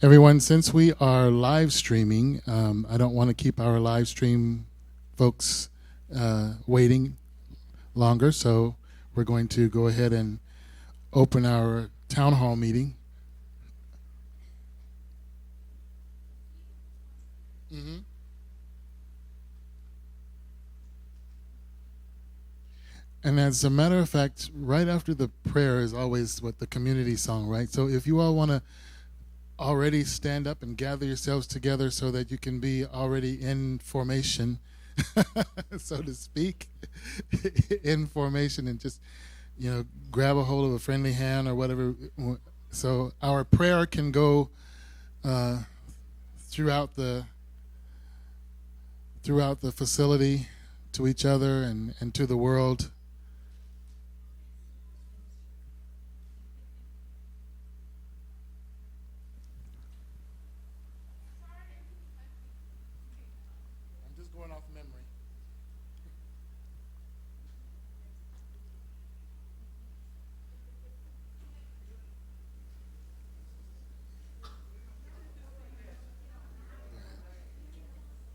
Everyone, since we are live streaming, I don't want to keep our live stream folks waiting longer, so we're going to go ahead and open our town hall meeting. Mm-hmm. And as a matter of fact, right after the prayer is always what the community song, right? So if you all want to already stand up and gather yourselves together so that you can be already in formation, so to speak, in formation, and just, grab a hold of a friendly hand or whatever. So our prayer can go throughout the facility to each other and to the world. Going off memory.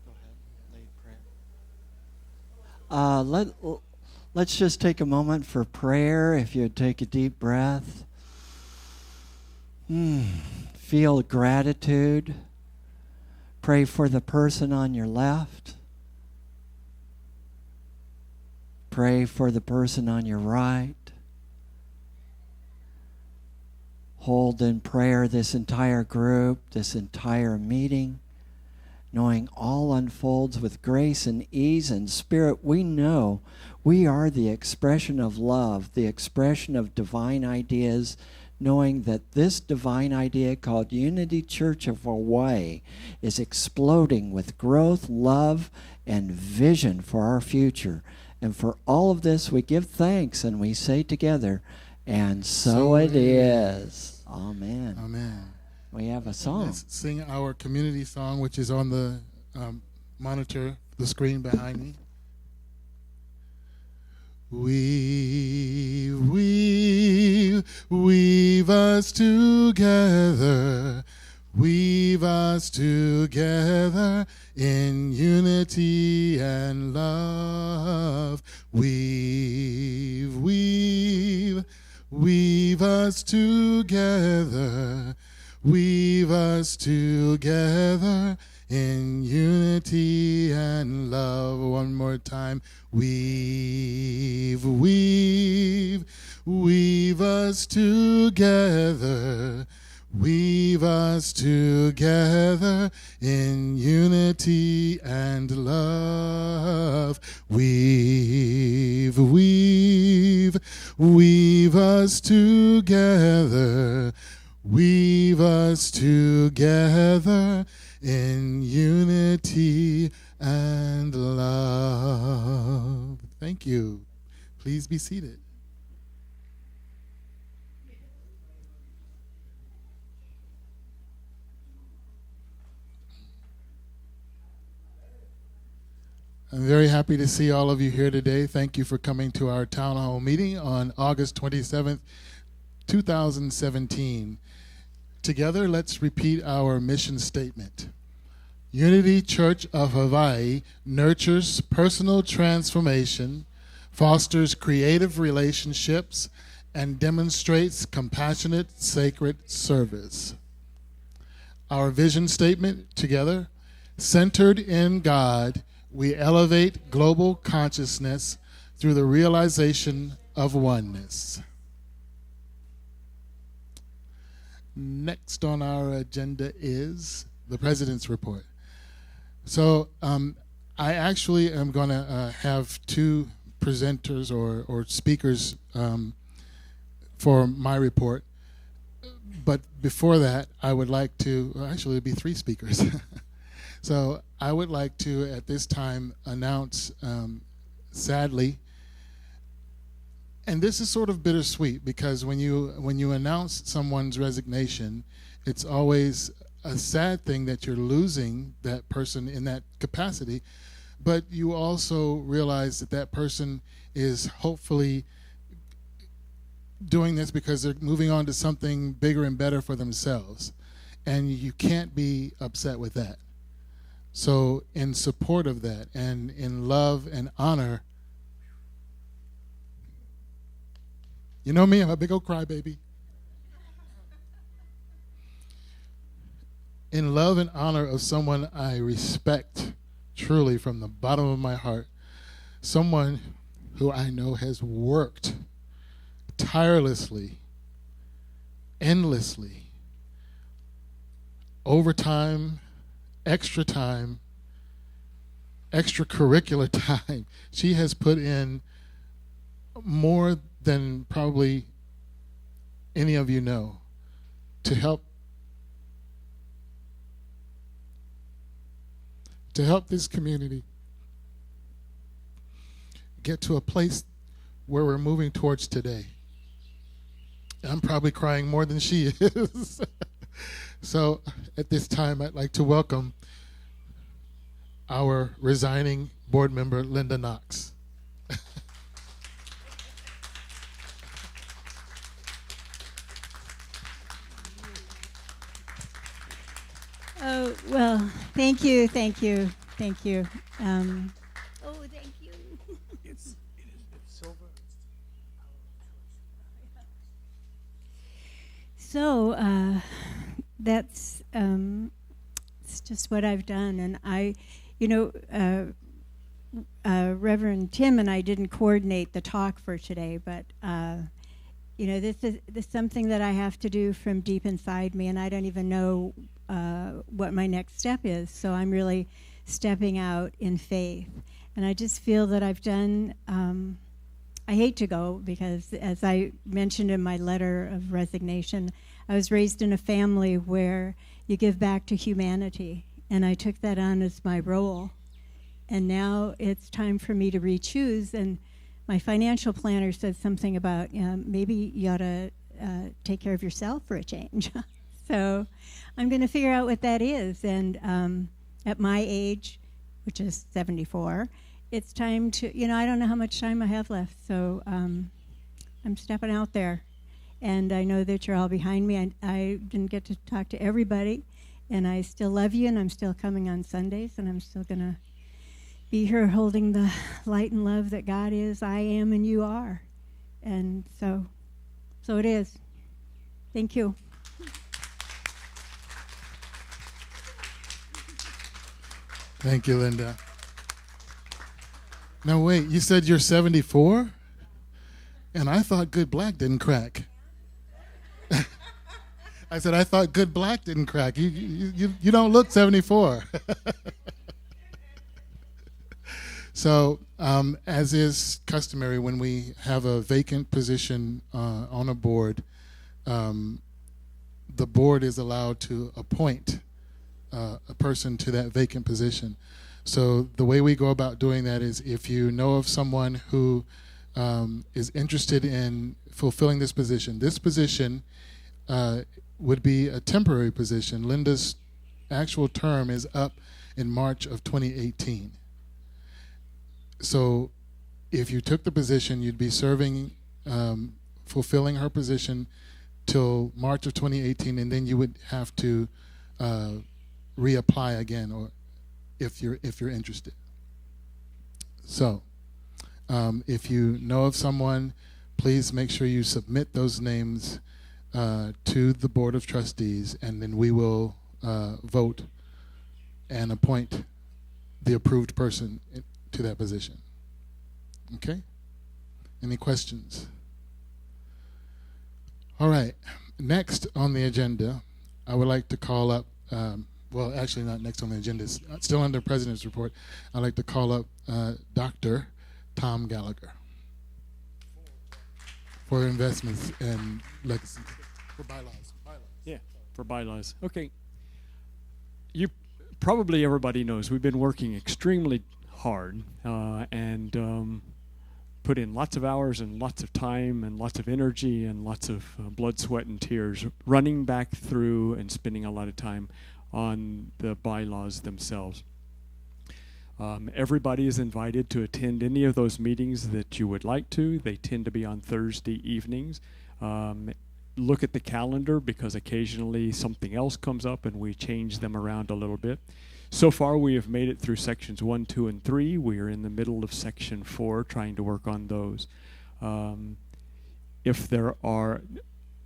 Go ahead, lead prayer. Let's just take a moment for prayer. If you'd take a deep breath. Feel gratitude. Pray for the person on your left. Pray for the person on your right. Hold in prayer this entire group, this entire meeting, knowing all unfolds with grace and ease and spirit. We know we are the expression of love, the expression of divine ideas, knowing that this divine idea called Unity Church of Hawaii is exploding with growth, love, and vision for our future. And for all of this, we give thanks and we say together, and so it is. Amen. Amen. We have a song. Let's sing our community song, which is on the monitor, the screen behind me. Weave us together. Weave us together in unity and love. Weave us together. Weave us together in unity and love. One more time. Weave us together. Weave us together in unity and love. Weave us together. Weave us together in unity and love. Thank you. Please be seated. I'm very happy to see all of you here today. Thank you for coming to our town hall meeting on August 27th, 2017. Together, let's repeat our mission statement. Unity Church of Hawaii nurtures personal transformation, fosters creative relationships, and demonstrates compassionate, sacred service. Our vision statement together, centered in God, we elevate global consciousness through the realization of oneness. Next on our agenda is the President's Report. So I actually am going to have two presenters or speakers for my report. But before that, I would like to, actually it'd be three speakers. So I would like to, at this time, announce, sadly, and this is sort of bittersweet because when you announce someone's resignation, it's always a sad thing that you're losing that person in that capacity, but you also realize that that person is hopefully doing this because they're moving on to something bigger and better for themselves. And you can't be upset with that. So in support of that and in love and honor, you know me, I'm a big old crybaby. In love and honor of someone I respect truly from the bottom of my heart, someone who I know has worked tirelessly, endlessly, overtime, extracurricular time. She has put in more than probably any of you know to help this community get to a place where we're moving towards today. I'm probably crying more than she is. So at this time, I'd like to welcome our resigning board member, Linda Knox. Oh, well, thank you, thank you, thank you. Oh, thank you. It's silver. So that's it's just what I've done, and Reverend Tim and I didn't coordinate the talk for today, but this is something that I have to do from deep inside me, and I don't even know what my next step is. So I'm really stepping out in faith, and I just feel that I've done. I hate to go because, as I mentioned in my letter of resignation, I was raised in a family where you give back to humanity, and I took that on as my role. And now it's time for me to re-choose. And my financial planner said something about maybe you ought to take care of yourself for a change. So I'm going to figure out what that is. And at my age, which is 74, it's time to, I don't know how much time I have left. So I'm stepping out there. And I know that you're all behind me. I didn't get to talk to everybody. And I still love you, and I'm still coming on Sundays, and I'm still going to be here holding the light and love that God is, I am, and you are. And so it is. Thank you. Thank you, Linda. Now wait, you said you're 74? And I thought Good Black didn't crack. I said, I thought Good Black didn't crack. You don't look 74. So, as is customary, when we have a vacant position on a board, the board is allowed to appoint a person to that vacant position. So the way we go about doing that is if you know of someone who is interested in fulfilling this position would be a temporary position. Linda's actual term is up in March of 2018. So if you took the position, you'd be serving, fulfilling her position till March of 2018, and then you would have to reapply again, or if you're interested. So if you know of someone, please make sure you submit those names to the Board of Trustees, and then we will vote and appoint the approved person to that position. Okay? Any questions? All right. Next on the agenda, I would like to call up, well, actually not next on the agenda, it's still under President's Report. I'd like to call up Dr. Tom Gallagher for investments and legacy. For bylaws. Yeah, for bylaws. Okay. Probably everybody knows we've been working extremely hard and put in lots of hours and lots of time and lots of energy and lots of blood, sweat, and tears running back through and spending a lot of time on the bylaws themselves. Everybody is invited to attend any of those meetings that you would like to. They tend to be on Thursday evenings. look at the calendar because occasionally something else comes up and we change them around a little bit. So far, we have made it through sections 1, 2, and 3. We are in the middle of section 4, trying to work on those. If there are,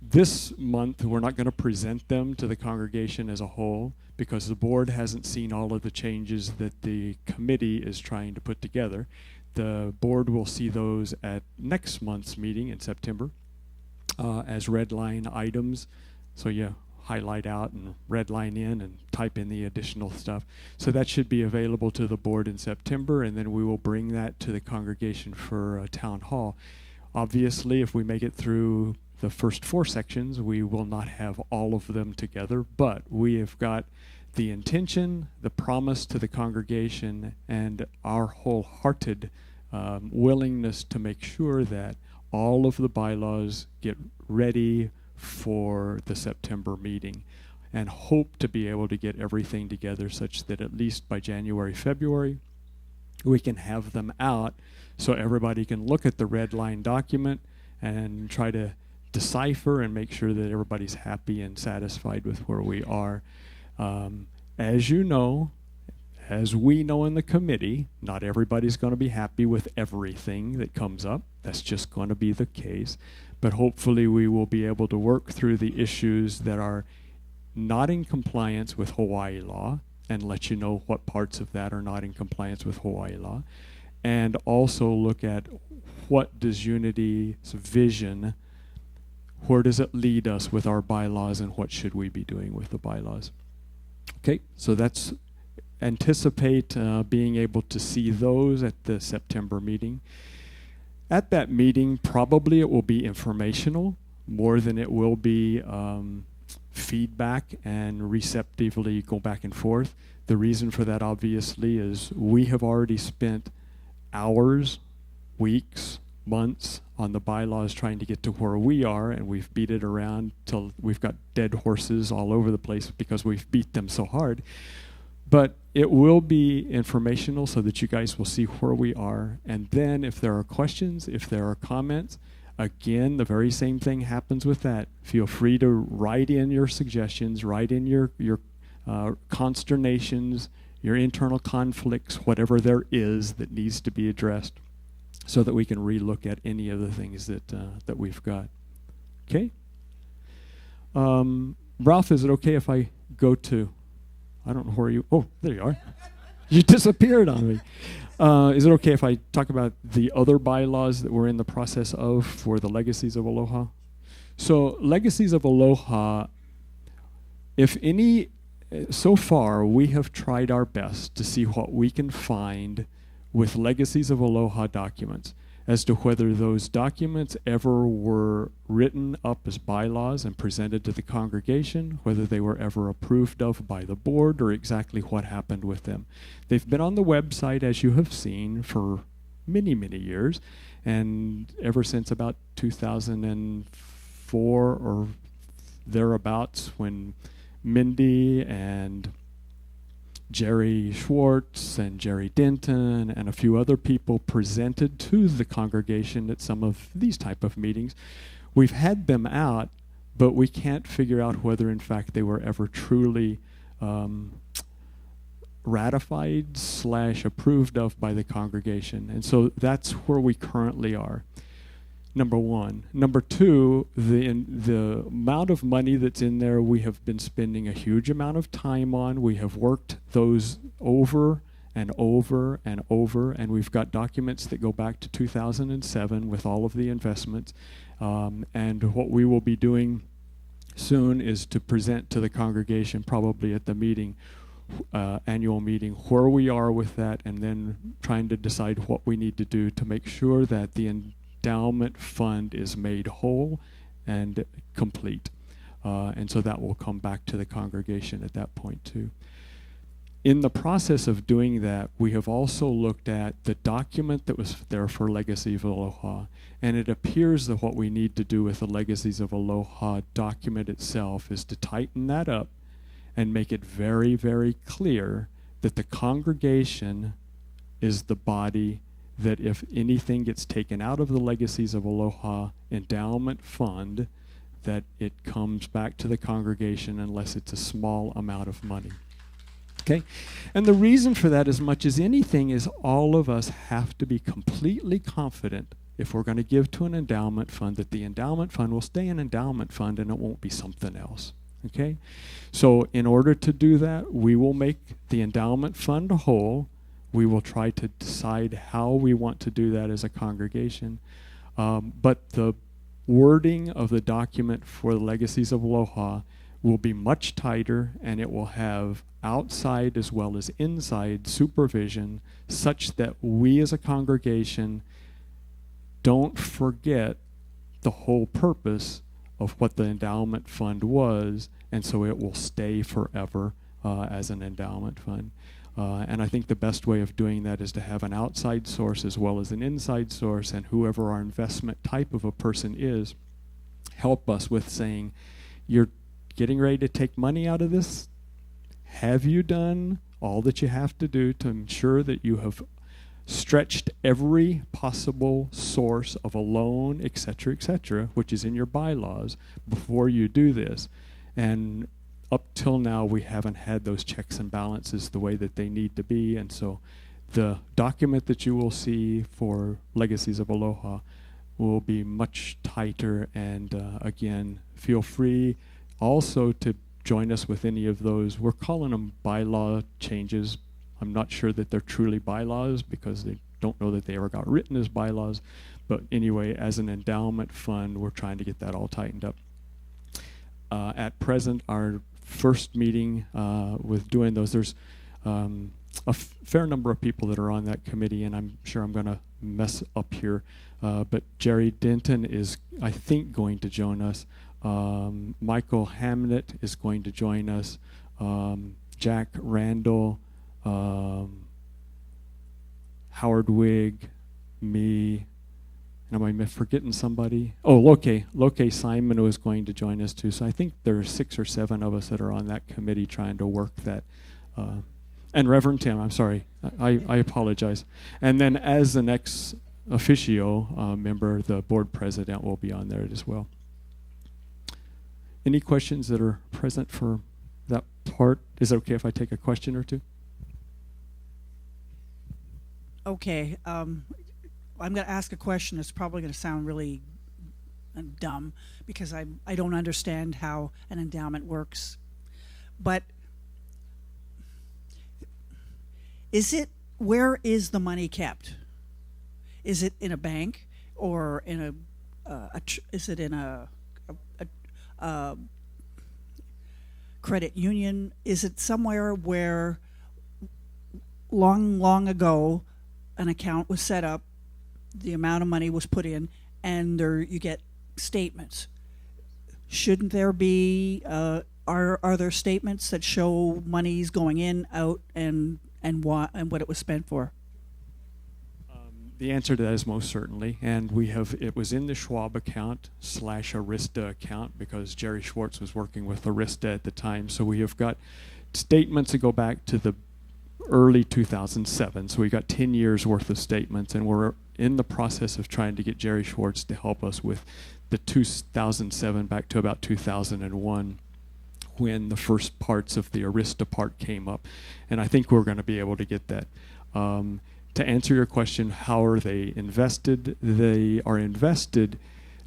this month, we're not going to present them to the congregation as a whole because the board hasn't seen all of the changes that the committee is trying to put together. The board will see those at next month's meeting in September as red line items. So yeah, highlight out and red line in and type in the additional stuff. So that should be available to the board in September, and then we will bring that to the congregation for town hall. Obviously, if we make it through the first 4 sections, we will not have all of them together, but we have got the intention, the promise to the congregation, and our wholehearted willingness to make sure that all of the bylaws get ready for the September meeting, and hope to be able to get everything together such that at least by January, February, we can have them out so everybody can look at the red line document and try to decipher and make sure that everybody's happy and satisfied with where we are. As you know, as we know in the committee, not everybody's going to be happy with everything that comes up. That's just going to be the case. But hopefully we will be able to work through the issues that are not in compliance with Hawaii law and let you know what parts of that are not in compliance with Hawaii law. And also look at what does Unity's vision, where does it lead us with our bylaws, and what should we be doing with the bylaws. Okay, so that's anticipate being able to see those at the September meeting. At that meeting, probably it will be informational more than it will be feedback and receptively go back and forth. The reason for that, obviously, is we have already spent hours, weeks, months on the bylaws trying to get to where we are, and we've beat it around till we've got dead horses all over the place because we've beat them so hard. But it will be informational so that you guys will see where we are. And then if there are questions, if there are comments, again, the very same thing happens with that. Feel free to write in your suggestions, write in your consternations, your internal conflicts, whatever there is that needs to be addressed, so that we can relook at any of the things that we've got. Okay? Ralph, is it okay if I go to, I don't know where you, oh, there you are. You disappeared on me. Is it okay if I talk about the other bylaws that we're in the process of for the Legacies of Aloha? So Legacies of Aloha, if any, so far we have tried our best to see what we can find with Legacies of Aloha documents as to whether those documents ever were written up as bylaws and presented to the congregation, whether they were ever approved of by the board, or exactly what happened with them. They've been on the website, as you have seen, for many, many years, and ever since about 2004 or thereabouts, when Mindy and Jerry Schwartz and Jerry Denton and a few other people presented to the congregation at some of these type of meetings. We've had them out, but we can't figure out whether in fact they were ever truly ratified / approved of by the congregation. And so that's where we currently are. Number one. Number two, the amount of money that's in there, we have been spending a huge amount of time on. We have worked those over and over and over, and we've got documents that go back to 2007 with all of the investments. And what we will be doing soon is to present to the congregation, probably at the meeting, annual meeting, where we are with that, and then trying to decide what we need to do to make sure that the endowment fund is made whole and complete. And so that will come back to the congregation at that point too. In the process of doing that, we have also looked at the document that was there for Legacy of Aloha, and it appears that what we need to do with the Legacies of Aloha document itself is to tighten that up and make it very, very clear that the congregation is the body that if anything gets taken out of the Legacies of Aloha endowment fund that it comes back to the congregation unless it's a small amount of money. Okay? And the reason for that, as much as anything, is all of us have to be completely confident, if we're going to give to an endowment fund, that the endowment fund will stay an endowment fund and it won't be something else. Okay? So in order to do that, we will make the endowment fund whole. We will try to decide how we want to do that as a congregation. But the wording of the document for the Legacies of Aloha will be much tighter, and it will have outside as well as inside supervision, such that we as a congregation don't forget the whole purpose of what the endowment fund was, and so it will stay forever as an endowment fund. And I think the best way of doing that is to have an outside source as well as an inside source, and whoever our investment type of a person is, help us with saying, you're getting ready to take money out of this? Have you done all that you have to do to ensure that you have stretched every possible source of a loan, et cetera, which is in your bylaws, before you do this? And up till now, we haven't had those checks and balances the way that they need to be, and so the document that you will see for Legacies of Aloha will be much tighter. And again, feel free also to join us with any of those. We're calling them bylaw changes. I'm not sure that they're truly bylaws because they don't know that they ever got written as bylaws. But anyway, as an endowment fund, we're trying to get that all tightened up. At present, our first meeting with doing those, there's a fair number of people that are on that committee, and I'm sure I'm going to mess up here. But Jerry Denton is, I think, going to join us. Michael Hamnett is going to join us. Jack Randall, Howard Wigg, me, and am I forgetting somebody? Oh, Loke Simon was going to join us too. So I think there are 6 or 7 of us that are on that committee trying to work that. And Reverend Tim, I'm sorry, I apologize. And then as the next officio member, the board president will be on there as well. Any questions that are present for that part? Is it okay if I take a question or two? Okay. I'm going to ask a question that's probably going to sound really dumb because I don't understand how an endowment works. But where is the money kept? Is it in a bank or in is it in a credit union? Is it somewhere where long ago an account was set up, the amount of money was put in, and you get statements? Shouldn't there be, are there statements that show money's going in, out, and what it was spent for? The answer to that is most certainly, and it was in the Schwab account / Arista account because Jerry Schwartz was working with Arista at the time. So we have got statements that go back to the early 2007. So we got 10 years worth of statements, and we're in the process of trying to get Jerry Schwartz to help us with the 2007 back to about 2001 when the first parts of the Arista part came up. And I think we're going to be able to get that. To answer your question, how are they invested? They are invested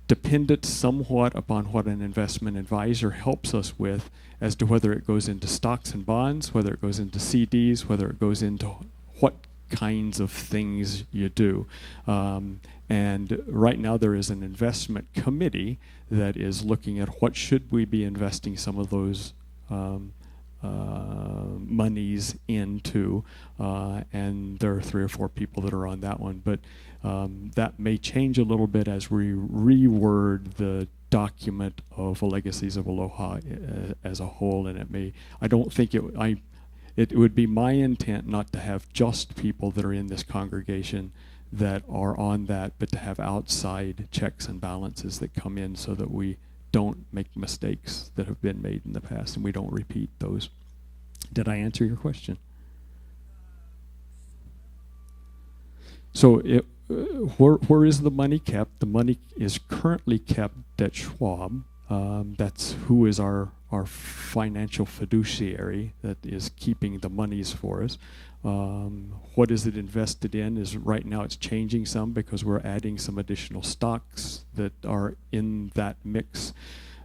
dependent somewhat upon what an investment advisor helps us with as to whether it goes into stocks and bonds, whether it goes into CDs, whether it goes into what kinds of things you do. And right now there is an investment committee that is looking at what should we be investing some of those monies into, and there are 3 or 4 people that are on that one. But that may change a little bit as we reword the document of Legacies of Aloha as a whole, and I don't think it would be my intent not to have just people that are in this congregation that are on that, but to have outside checks and balances that come in so that we don't make mistakes that have been made in the past and we don't repeat those. Did I answer your question? So where is the money kept? The money is currently kept at Schwab. That's who is our financial fiduciary that is keeping the monies for us. What is it invested in is right now it's changing some because we're adding some additional stocks that are in that mix.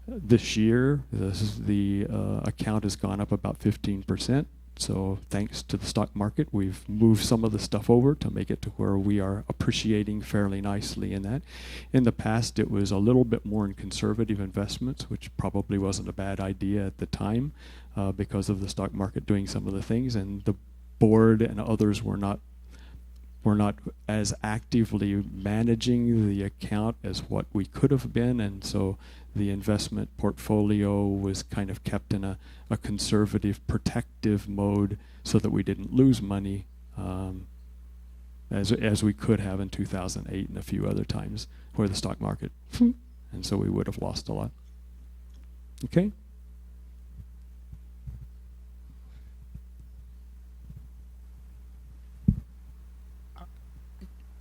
This year, the account has gone up about 15%. So thanks to the stock market, we've moved some of the stuff over to make it to where we are appreciating fairly nicely in that. In the past, it was a little bit more in conservative investments, which probably wasn't a bad idea at the time because of the stock market doing some of the things, and the board and others were not as actively managing the account as what we could have been, and so the investment portfolio was kind of kept in a conservative, protective mode so that we didn't lose money as we could have in 2008 and a few other times where the stock market, and so we would have lost a lot. Okay?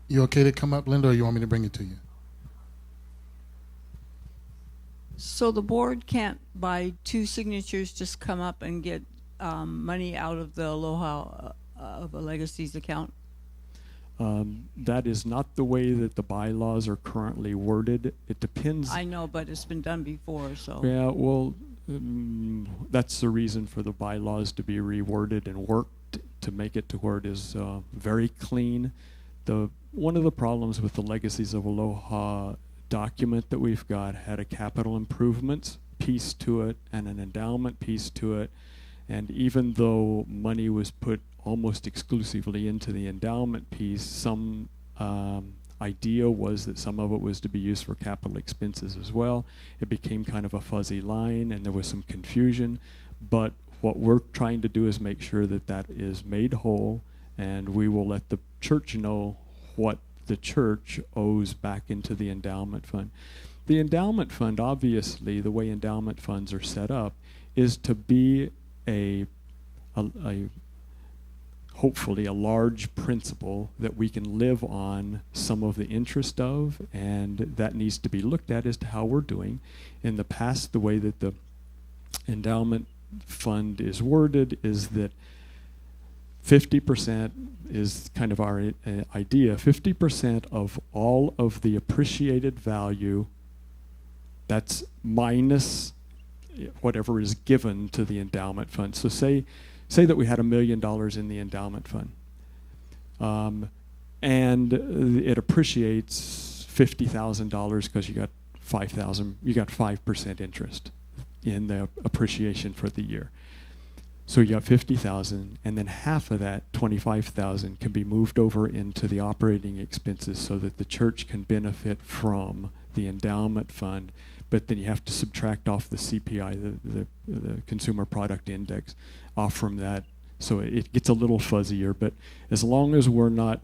You okay to come up, Linda, or you want me to bring it to you? So the board can't, by two signatures, just come up and get money out of the Aloha of a Legacies account? That is not the way that the bylaws are currently worded. It depends. I know, but it's been done before, so. Yeah, well, that's the reason for the bylaws to be reworded and worked to make it to where it is very clean. One of the problems with the Legacies of Aloha document that we've got had a capital improvements piece to it and an endowment piece to it, and even though money was put almost exclusively into the endowment piece, some idea was that some of it was to be used for capital expenses as well. It became kind of a fuzzy line and there was some confusion, but what we're trying to do is make sure that that is made whole, and we will let the church know what the church owes back into the endowment fund. The endowment fund, obviously, the way endowment funds are set up, is to be hopefully a large principal that we can live on some of the interest of, and that needs to be looked at as to how we're doing. In the past, the way that the endowment fund is worded is that 50% is kind of our idea. 50% of all of the appreciated value, that's minus whatever is given to the endowment fund. So say that we had $1 million in the endowment fund, and it appreciates $50,000 because you got 5% interest in the appreciation for the year. So you got 50,000, and then half of that, 25,000, can be moved over into the operating expenses so that the church can benefit from the endowment fund. But then you have to subtract off the CPI, the Consumer Product Index, off from that. So it gets a little fuzzier. But as long as we're not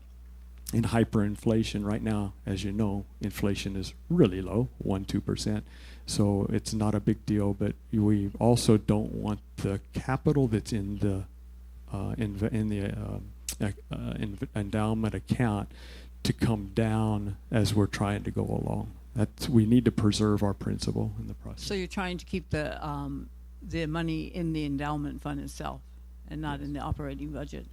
in hyperinflation right now, as you know, inflation is really low, 1-2%. So it's not a big deal, but we also don't want the capital that's in the endowment account to come down as we're trying to go along. We need to preserve our principal in the process. So you're trying to keep the money in the endowment fund itself and not in the operating budget?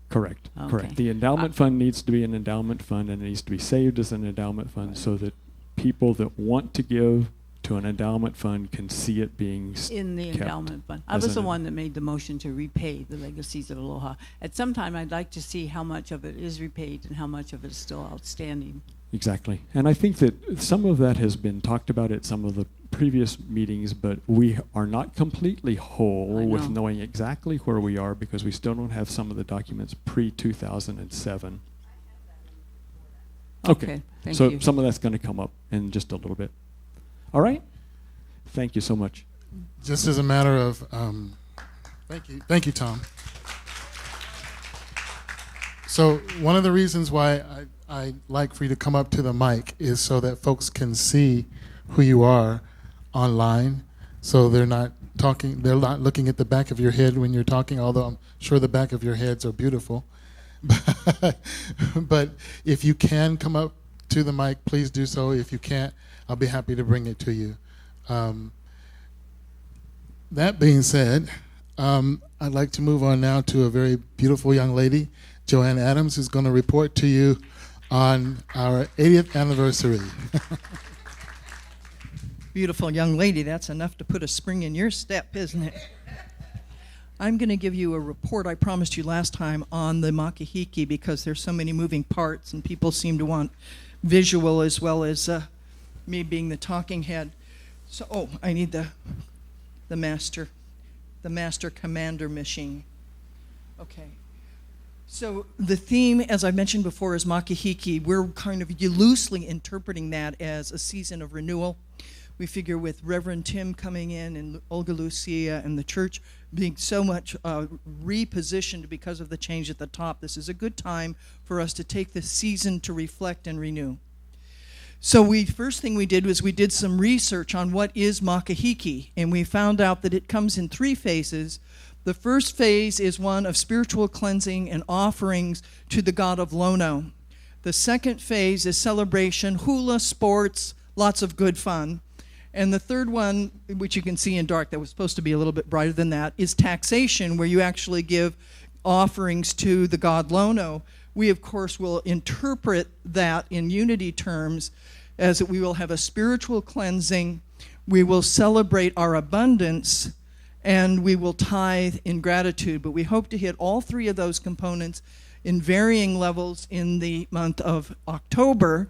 Correct. Okay. Correct. The endowment fund needs to be an endowment fund, and it needs to be saved as an endowment fund so that people that want to give to an endowment fund can see it being in the kept endowment fund. I as was the an- one that made the motion to repay the Legacies of Aloha. At some time, I'd like to see how much of it is repaid and how much of it is still outstanding. Exactly. And I think that some of that has been talked about at some of the previous meetings, but we are not completely whole I with know. knowing exactly where we are because we still don't have some of the documents pre-2007. Okay. Thank So you. some of that's going to come up in just a little bit. All right? Thank you so much. Just as a matter of, thank you, Tom. So one of the reasons why I like for you to come up to the mic is so that folks can see who you are online, so they're not looking at the back of your head when you're talking, although I'm sure the back of your heads are beautiful. But if you can come up to the mic, please do so. If you can't, I'll be happy to bring it to you. That being said, I'd like to move on now to a very beautiful young lady, Joanne Adams, who's going to report to you on our 80th anniversary. Beautiful young lady, that's enough to put a spring in your step, isn't it? I'm going to give you a report I promised you last time on the Makahiki because there's so many moving parts and people seem to want visual as well as me being the talking head. So, I need the master commander machine. Okay. So the theme, as I mentioned before, is Makahiki. We're kind of loosely interpreting that as a season of renewal. We figure with Reverend Tim coming in and Olga Lucia and the church being so much repositioned because of the change at the top, this is a good time for us to take this season to reflect and renew. So first thing we did was we did some research on what is Makahiki, and we found out that it comes in 3 phases. The first phase is one of spiritual cleansing and offerings to the god of Lono. The second phase is celebration, hula, sports, lots of good fun. And the third one, which you can see in dark, that was supposed to be a little bit brighter than that, is taxation, where you actually give offerings to the god Lono. We, of course, will interpret that in unity terms as that we will have a spiritual cleansing, we will celebrate our abundance, and we will tithe in gratitude. But we hope to hit all 3 of those components in varying levels in the month of October.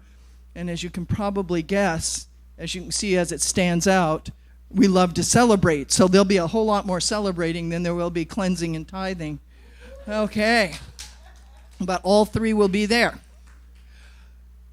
And as you can probably guess, as you can see as it stands out, we love to celebrate. So there'll be a whole lot more celebrating than there will be cleansing and tithing. Okay. But all 3 will be there.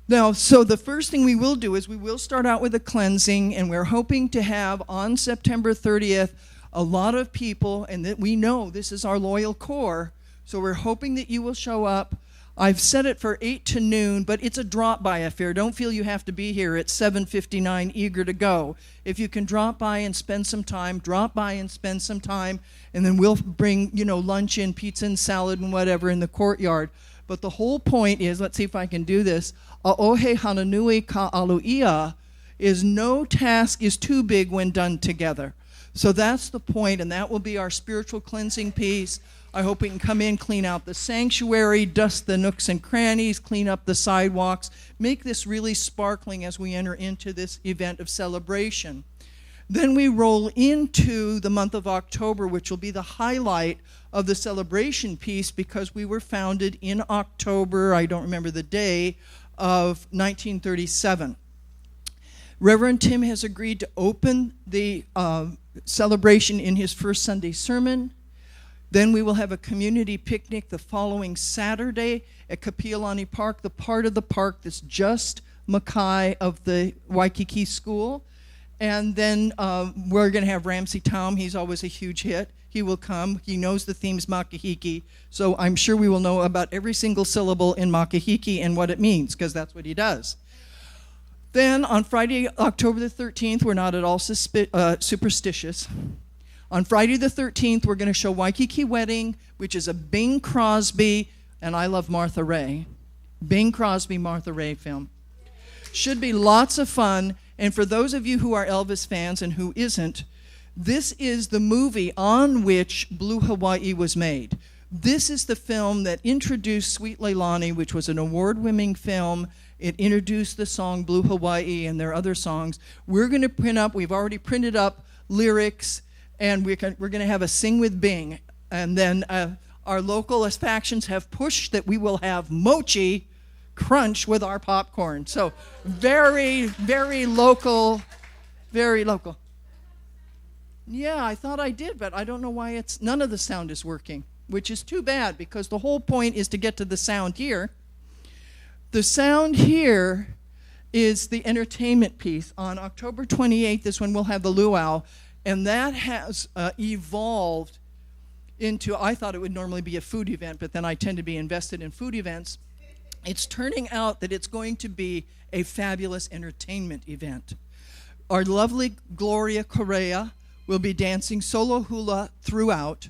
Now, so the first thing we will do is we will start out with a cleansing, and we're hoping to have on September 30th a lot of people, and that we know this is our loyal core, so we're hoping that you will show up. I've set it for 8 to noon, but it's a drop-by affair. Don't feel you have to be here at 7:59 eager to go. If you can drop by and spend some time, drop by and spend some time, and then we'll bring, lunch in, pizza and salad and whatever in the courtyard. But the whole point is, let's see if I can do this, A'ohe Hananui Ka'aluia is no task is too big when done together. So that's the point, and that will be our spiritual cleansing piece. I hope we can come in, clean out the sanctuary, dust the nooks and crannies, clean up the sidewalks, make this really sparkling as we enter into this event of celebration. Then we roll into the month of October, which will be the highlight of the celebration piece because we were founded in October, I don't remember the day, of 1937. Reverend Tim has agreed to open the celebration in his first Sunday sermon. Then we will have a community picnic the following Saturday at Kapiolani Park, the part of the park that's just Mackay of the Waikiki School. And then we're going to have Ramsey Tom. He's always a huge hit. He will come. He knows the theme's Makahiki. So I'm sure we will know about every single syllable in Makahiki and what it means, because that's what he does. Then on Friday, October the 13th, we're not at all superstitious. On Friday the 13th, we're going to show Waikiki Wedding, which is a Bing Crosby, and I love Martha Ray. Bing Crosby, Martha Ray film. Should be lots of fun. And for those of you who are Elvis fans and who isn't, this is the movie on which Blue Hawaii was made. This is the film that introduced Sweet Leilani, which was an award-winning film. It introduced the song Blue Hawaii and their other songs. We're going to print up, we've already printed up lyrics, and we're going to have a Sing with Bing. And then our local factions have pushed that we will have mochi crunch with our popcorn. So very, very local, very local. Yeah, I thought I did, but I don't know why none of the sound is working, which is too bad because the whole point is to get to the sound here. The sound here is the entertainment piece. On October 28th is when we'll have the luau, and that has evolved into, I thought it would normally be a food event, but then I tend to be invested in food events. It's turning out that it's going to be a fabulous entertainment event. Our lovely Gloria Correa will be dancing solo hula throughout.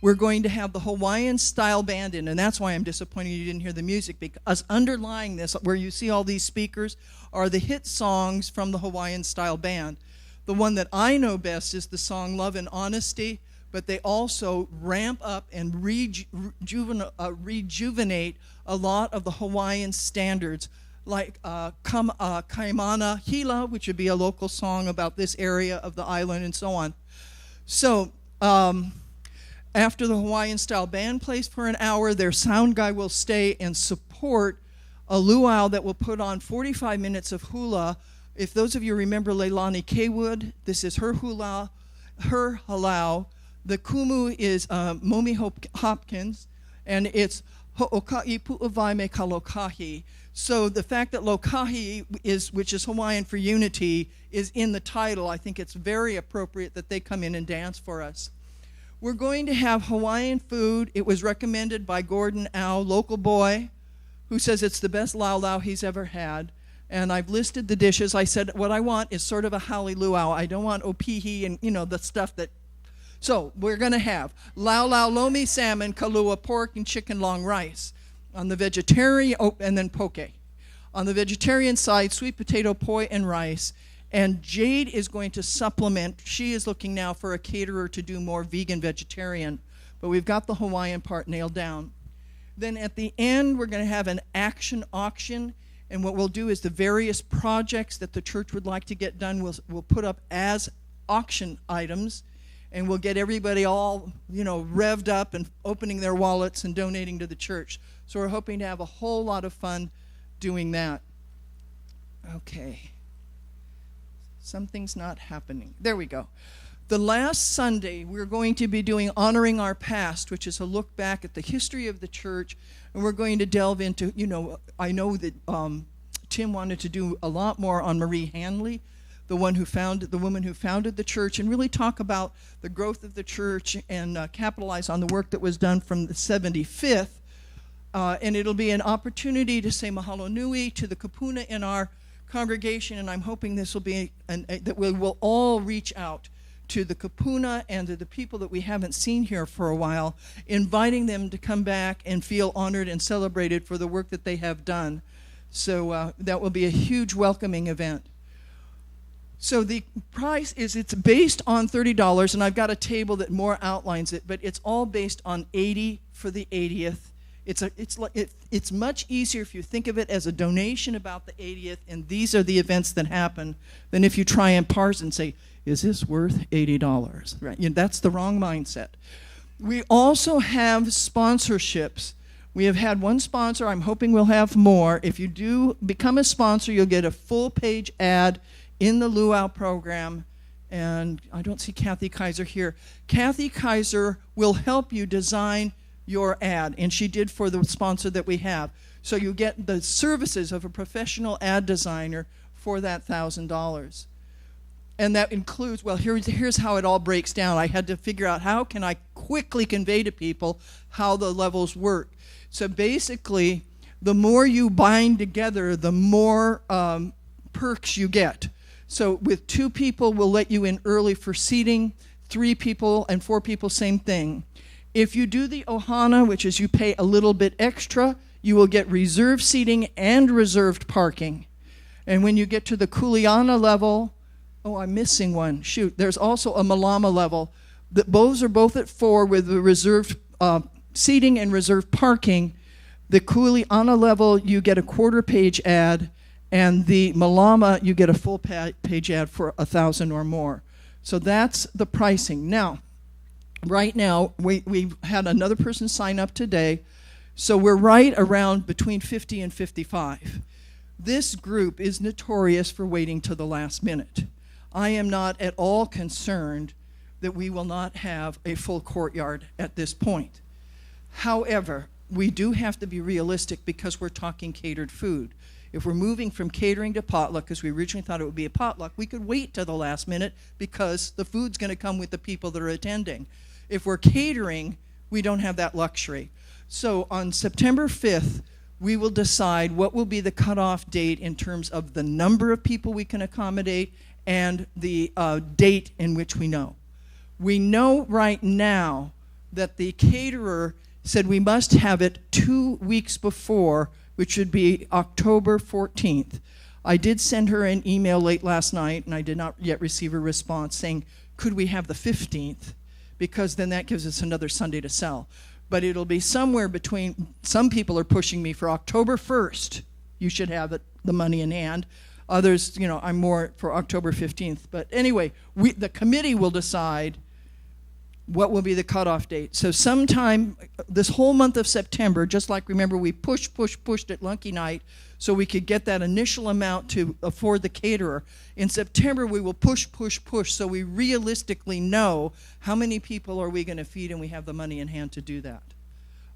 We're going to have the Hawaiian style band in, and that's why I'm disappointed you didn't hear the music, because underlying this, where you see all these speakers, are the hit songs from the Hawaiian style band. The one that I know best is the song Love and Honesty, but they also ramp up and rejuvenate a lot of the Hawaiian standards, like Kaimana Hila, which would be a local song about this area of the island, and so on. So after the Hawaiian-style band plays for an hour, their sound guy will stay and support a luau that will put on 45 minutes of hula. If those of you remember Leilani Kaywood, this is her hula, her halau. The kumu is Momi Hopkins, and it's Ho'oka'i Pu'awai me ka lokahi. So the fact that lokahi is, which is Hawaiian for unity, is in the title, I think it's very appropriate that they come in and dance for us. We're going to have Hawaiian food. It was recommended by Gordon Au, local boy, who says it's the best lau he's ever had. And I've listed the dishes. I said what I want is sort of a hale luau. I don't want opihi and, the stuff that... So we're going to have lau lomi salmon, kalua pork, and chicken long rice. On the vegetarian, and then poke. On the vegetarian side, sweet potato, poi, and rice. And Jade is going to supplement. She is looking now for a caterer to do more vegan vegetarian. But we've got the Hawaiian part nailed down. Then at the end, we're going to have an action auction. And what we'll do is the various projects that the church would like to get done, we'll put up as auction items. And we'll get everybody all, revved up and opening their wallets and donating to the church. So we're hoping to have a whole lot of fun doing that. Okay. Something's not happening. There we go. The last Sunday, we're going to be doing Honoring Our Past, which is a look back at the history of the church. And we're going to delve into, I know that Tim wanted to do a lot more on Marie Hanley, the woman who founded the church, and really talk about the growth of the church and capitalize on the work that was done from the 75th. And it'll be an opportunity to say mahalo nui to the kapuna in our congregation, and I'm hoping this will be that we will all reach out to the kapuna and to the people that we haven't seen here for a while, inviting them to come back and feel honored and celebrated for the work that they have done. So that will be a huge welcoming event. So the price is, it's based on $30, and I've got a table that more outlines it, but it's all based on $80 for the 80th. It's much easier if you think of it as a donation about the 80th, and these are the events that happen, than if you try and parse and say, is this worth $80? Right? That's the wrong mindset. We also have sponsorships. We have had one sponsor. I'm hoping we'll have more. If you do become a sponsor, you'll get a full-page ad in the Luau program. And I don't see Kathy Kaiser here. Kathy Kaiser will help you design your ad, and she did for the sponsor that we have. So you get the services of a professional ad designer for that $1,000. And that includes, well, here's how it all breaks down. I had to figure out how can I quickly convey to people how the levels work. So basically, the more you bind together, the more perks you get. So with 2 people, we'll let you in early for seating. 3 people and 4 people, same thing. If you do the ohana, which is you pay a little bit extra, you will get reserved seating and reserved parking. And when you get to the kuleana level, oh, I'm missing one. Shoot, there's also a malama level. Those are both at 4 with the reserved seating and reserved parking. The kuleana level, you get a quarter-page ad, and the malama, you get a full-page ad for 1,000 or more. So that's the pricing. Now, right now, we've had another person sign up today, so we're right around between 50 and 55. This group is notorious for waiting to the last minute. I am not at all concerned that we will not have a full courtyard at this point. However, we do have to be realistic because we're talking catered food. If we're moving from catering to potluck, because we originally thought it would be a potluck, we could wait till the last minute because the food's going to come with the people that are attending. If we're catering, we don't have that luxury. So on September 5th, we will decide what will be the cutoff date in terms of the number of people we can accommodate and the date in which we know. We know right now that the caterer said we must have it 2 weeks before, which would be October 14th. I did send her an email late last night, and I did not yet receive a response saying, could we have the 15th? Because then that gives us another Sunday to sell. But it'll be somewhere between, some people are pushing me for October 1st. You should have it, the money in hand. Others, I'm more for October 15th. But anyway, the committee will decide what will be the cutoff date. So sometime this whole month of September, just like remember we pushed at Lunky Night so we could get that initial amount to afford the caterer. In September we will push so we realistically know how many people are we going to feed and we have the money in hand to do that.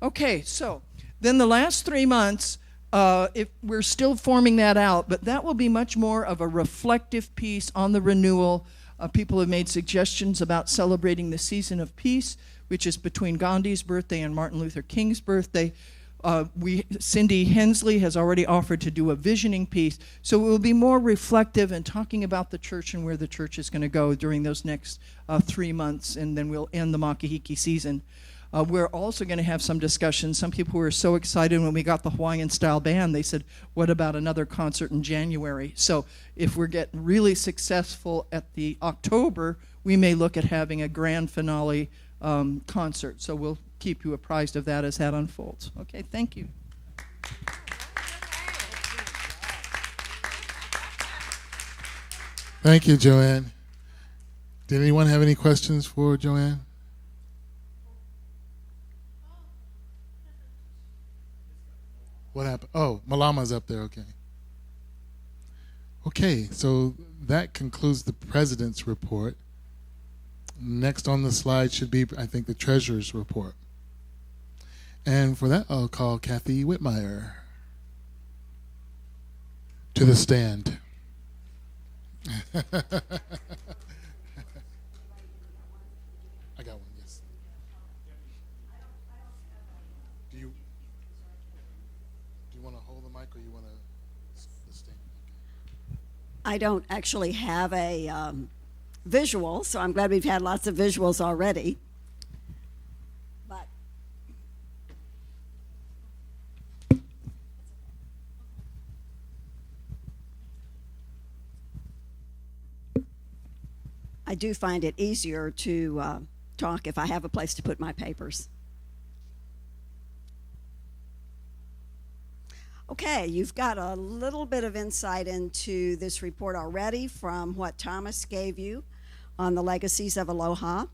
Okay, so then the last 3 months, if we're still forming that out, but that will be much more of a reflective piece on the renewal. People have made suggestions about celebrating the season of peace, which is between Gandhi's birthday and Martin Luther King's birthday. Cindy Hensley has already offered to do a visioning piece, so it will be more reflective and talking about the church and where the church is going to go during those next 3 months, and then we'll end the Makahiki season. We're also going to have some discussions. Some people were so excited when we got the Hawaiian-style band, they said, what about another concert in January? So if we get really successful at the October, we may look at having a grand finale concert. So we'll keep you apprised of that as that unfolds. Okay, thank you. Thank you, Joanne. Did anyone have any questions for Joanne? What happened? Oh, Malama's up there, okay. Okay, so that concludes the president's report. Next on the slide should be, I think, the treasurer's report. And for that, I'll call Kathy Whitmire to the stand. I got one, yes. Do you want to hold the mic or you want to stand? Okay. I don't actually have a visual, so I'm glad we've had lots of visuals already. But I do find it easier to talk if I have a place to put my papers. Okay, you've got a little bit of insight into this report already from what Thomas gave you on the legacies of Aloha.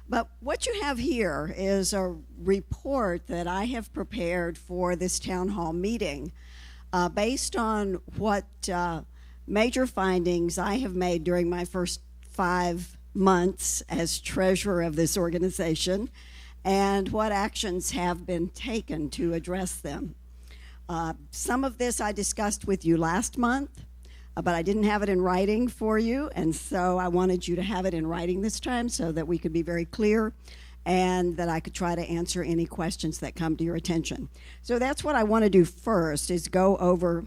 But what you have here is a report that I have prepared for this town hall meeting based on what major findings I have made during my first 5 months as treasurer of this organization and what actions have been taken to address them. Some of this I discussed with you last month, but I didn't have it in writing for you, and so I wanted you to have it in writing this time so that we could be very clear and that I could try to answer any questions that come to your attention. So that's what I want to do first, is go over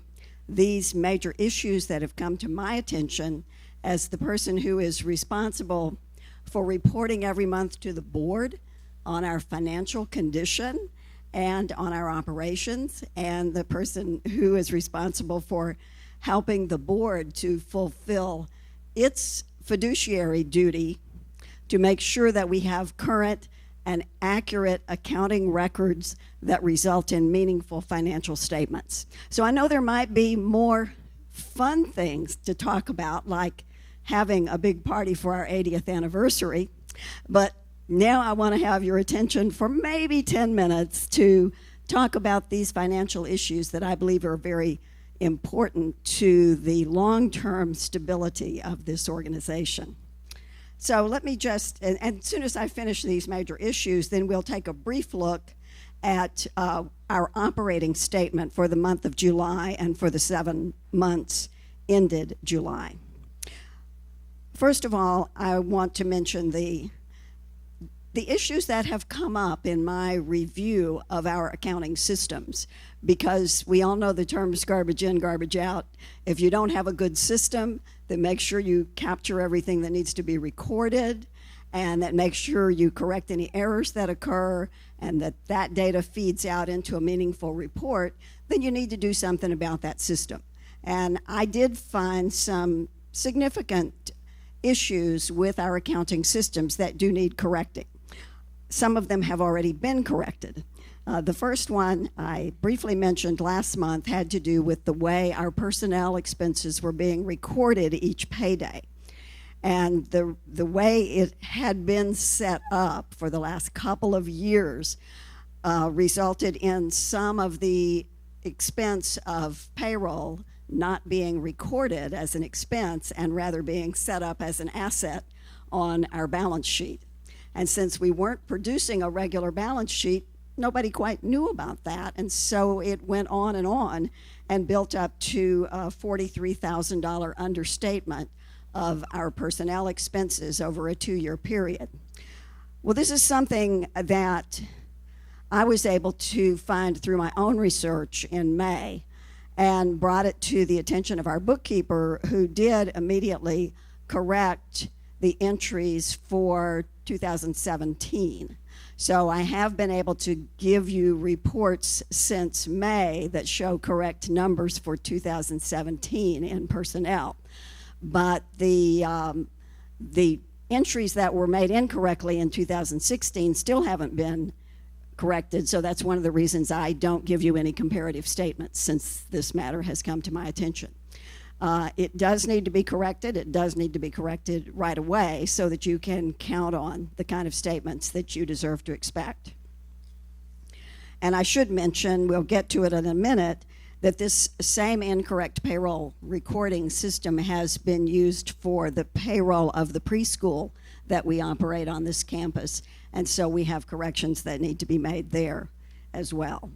these major issues that have come to my attention as the person who is responsible for reporting every month to the board on our financial condition and on our operations, and the person who is responsible for helping the board to fulfill its fiduciary duty to make sure that we have current and accurate accounting records that result in meaningful financial statements. So I know there might be more fun things to talk about, like having a big party for our 80th anniversary, but now I want to have your attention for maybe 10 minutes to talk about these financial issues that I believe are very important to the long-term stability of this organization. So let me just, and as soon as I finish these major issues, then we'll take a brief look at our operating statement for the month of July and for the 7 months ended July. First of all, I want to mention the issues that have come up in my review of our accounting systems, because we all know the terms garbage in, garbage out. If you don't have a good system, then make sure you capture everything that needs to be recorded, and that make sure you correct any errors that occur, and that data feeds out into a meaningful report, then you need to do something about that system. And I did find some significant issues with our accounting systems that do need correcting. Some of them have already been corrected. The first one I briefly mentioned last month had to do with the way our personnel expenses were being recorded each payday. And the way it had been set up for the last couple of years resulted in some of the expense of payroll not being recorded as an expense and rather being set up as an asset on our balance sheet. And since we weren't producing a regular balance sheet, nobody quite knew about that. And so it went on and built up to a $43,000 understatement of our personnel expenses over a 2-year period. Well, this is something that I was able to find through my own research in May and brought it to the attention of our bookkeeper, who did immediately correct the entries for 2017. So I have been able to give you reports since May that show correct numbers for 2017 in personnel. But the entries that were made incorrectly in 2016 still haven't been corrected, so that's one of the reasons I don't give you any comparative statements since this matter has come to my attention. It does need to be corrected. It does need to be corrected right away so that you can count on the kind of statements that you deserve to expect. And I should mention, we'll get to it in a minute, that this same incorrect payroll recording system has been used for the payroll of the preschool that we operate on this campus. And so we have corrections that need to be made there as well.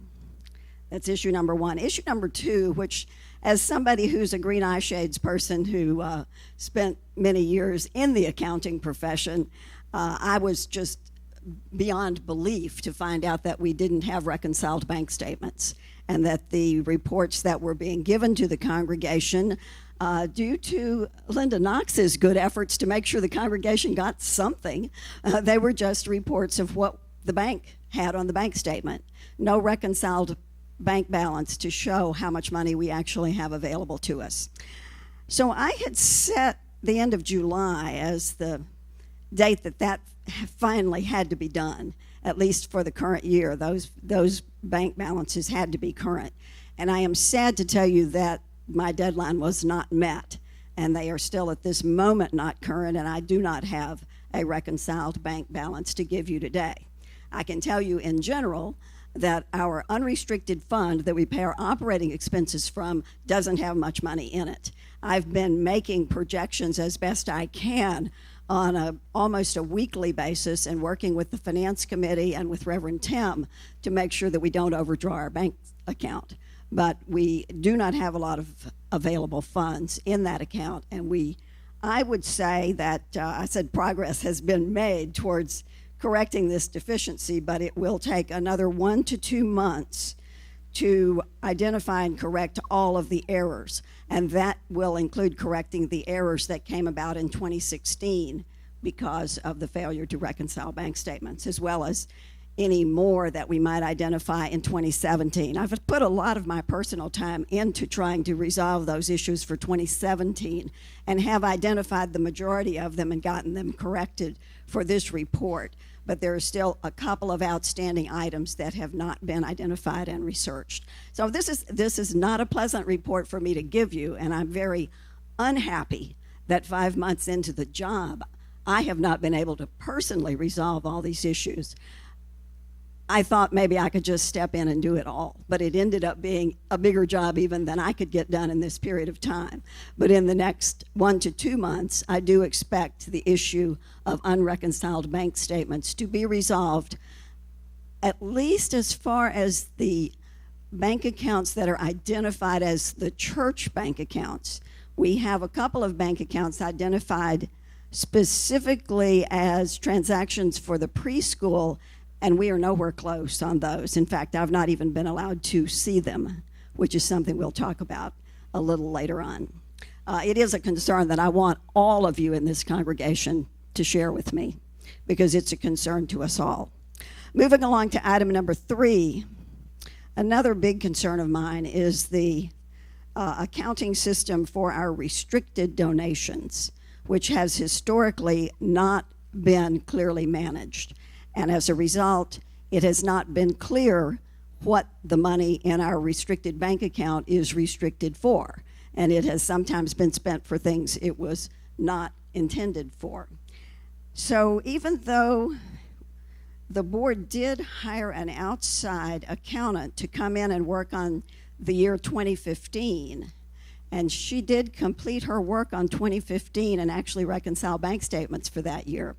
That's issue number one. Issue number two, which as somebody who's a green eye shades person who spent many years in the accounting profession, I was just beyond belief to find out that we didn't have reconciled bank statements and that the reports that were being given to the congregation, due to Linda Knox's good efforts to make sure the congregation got something, they were just reports of what the bank had on the bank statement. No reconciled bank balance to show how much money we actually have available to us. So I had set the end of July as the date that finally had to be done, at least for the current year. Those bank balances had to be current. And I am sad to tell you that my deadline was not met, and they are still at this moment not current, and I do not have a reconciled bank balance to give you today. I can tell you in general that our unrestricted fund that we pay our operating expenses from doesn't have much money in it. I've been making projections as best I can on almost a weekly basis and working with the finance committee and with Reverend Tim to make sure that we don't overdraw our bank account. But we do not have a lot of available funds in that account, and I would say that I said progress has been made towards correcting this deficiency, but it will take another 1 to 2 months to identify and correct all of the errors. And that will include correcting the errors that came about in 2016 because of the failure to reconcile bank statements, as well as any more that we might identify in 2017. I've put a lot of my personal time into trying to resolve those issues for 2017 and have identified the majority of them and gotten them corrected for this report. But there are still a couple of outstanding items that have not been identified and researched. So this is not a pleasant report for me to give you, and I'm very unhappy that 5 months into the job, I have not been able to personally resolve all these issues. I thought maybe I could just step in and do it all, but it ended up being a bigger job even than I could get done in this period of time. But in the next 1 to 2 months, I do expect the issue of unreconciled bank statements to be resolved, at least as far as the bank accounts that are identified as the church bank accounts. We have a couple of bank accounts identified specifically as transactions for the preschool, and we are nowhere close on those. In fact, I've not even been allowed to see them, which is something we'll talk about a little later on. It is a concern that I want all of you in this congregation to share with me, because it's a concern to us all. Moving along to item number 3, another big concern of mine is the accounting system for our restricted donations, which has historically not been clearly managed. And as a result, it has not been clear what the money in our restricted bank account is restricted for. And it has sometimes been spent for things it was not intended for. So even though the board did hire an outside accountant to come in and work on the year 2015, and she did complete her work on 2015 and actually reconcile bank statements for that year,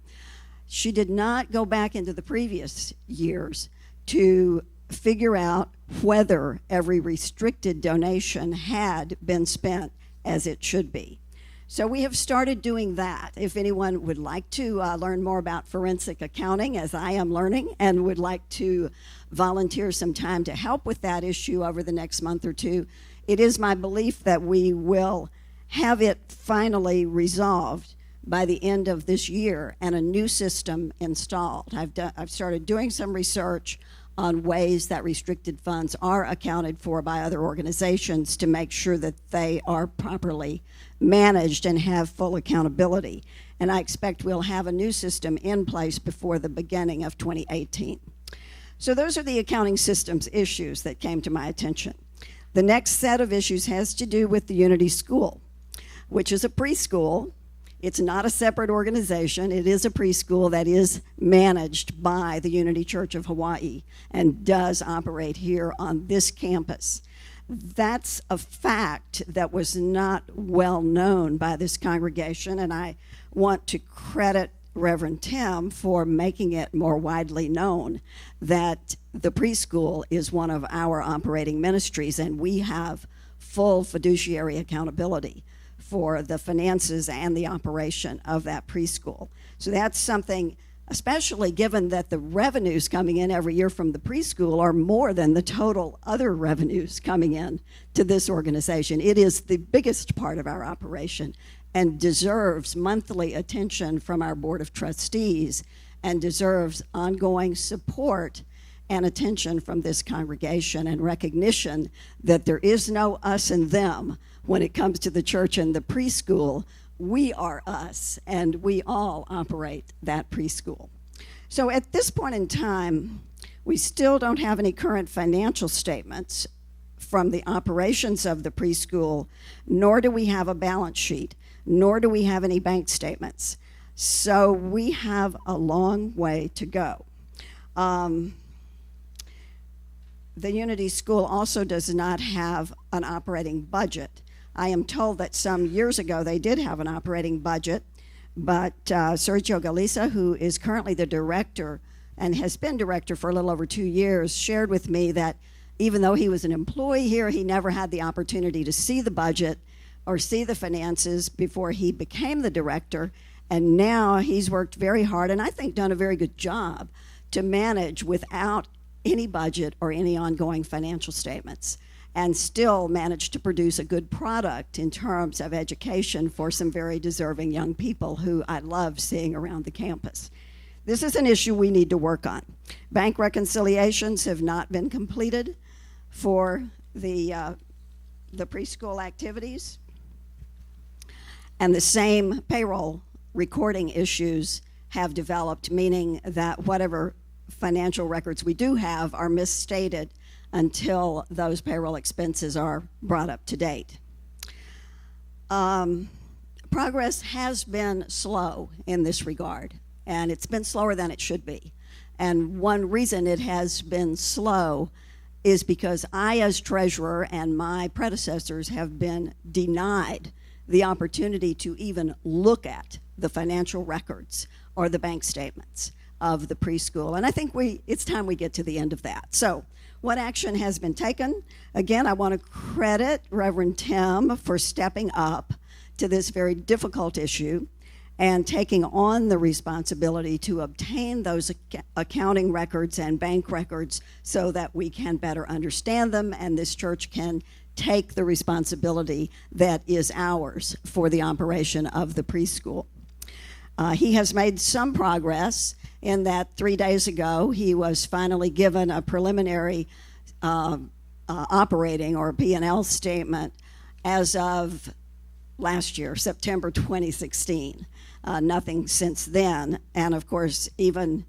she did not go back into the previous years to figure out whether every restricted donation had been spent as it should be. So we have started doing that. If anyone would like to learn more about forensic accounting, as I am learning, and would like to volunteer some time to help with that issue over the next month or two, it is my belief that we will have it finally resolved by the end of this year and a new system installed. I've started doing some research on ways that restricted funds are accounted for by other organizations to make sure that they are properly managed and have full accountability. And I expect we'll have a new system in place before the beginning of 2018. So those are the accounting systems issues that came to my attention. The next set of issues has to do with the Unity School, which is a preschool. It's not a separate organization. It is a preschool that is managed by the Unity Church of Hawaii and does operate here on this campus. That's a fact that was not well known by this congregation, and I want to credit Reverend Tim for making it more widely known that the preschool is one of our operating ministries, and we have full fiduciary accountability for the finances and the operation of that preschool. So that's something, especially given that the revenues coming in every year from the preschool are more than the total other revenues coming in to this organization. It is the biggest part of our operation and deserves monthly attention from our Board of Trustees and deserves ongoing support and attention from this congregation and recognition that there is no us and them when it comes to the church and the preschool. We are us, and we all operate that preschool. So at this point in time, we still don't have any current financial statements from the operations of the preschool, nor do we have a balance sheet, nor do we have any bank statements. So we have a long way to go. The Unity School also does not have an operating budget. I am told that some years ago they did have an operating budget, but Sergio Galisa, who is currently the director and has been director for a little over 2 years, shared with me that even though he was an employee here, he never had the opportunity to see the budget or see the finances before he became the director. And now he's worked very hard, and I think done a very good job, to manage without any budget or any ongoing financial statements, and still managed to produce a good product in terms of education for some very deserving young people who I love seeing around the campus. This is an issue we need to work on. Bank reconciliations have not been completed for the preschool activities, and the same payroll recording issues have developed, meaning that whatever financial records we do have are misstated until those payroll expenses are brought up to date. Progress has been slow in this regard, and it's been slower than it should be. And one reason it has been slow is because I, as treasurer, and my predecessors have been denied the opportunity to even look at the financial records or the bank statements of the preschool. And I think it's time we get to the end of that. So what action has been taken? Again, I want to credit Reverend Tim for stepping up to this very difficult issue and taking on the responsibility to obtain those accounting records and bank records so that we can better understand them and this church can take the responsibility that is ours for the operation of the preschool. He has made some progress in that 3 days ago he was finally given a preliminary operating or P&L statement as of last year, September 2016. Nothing since then. And of course, even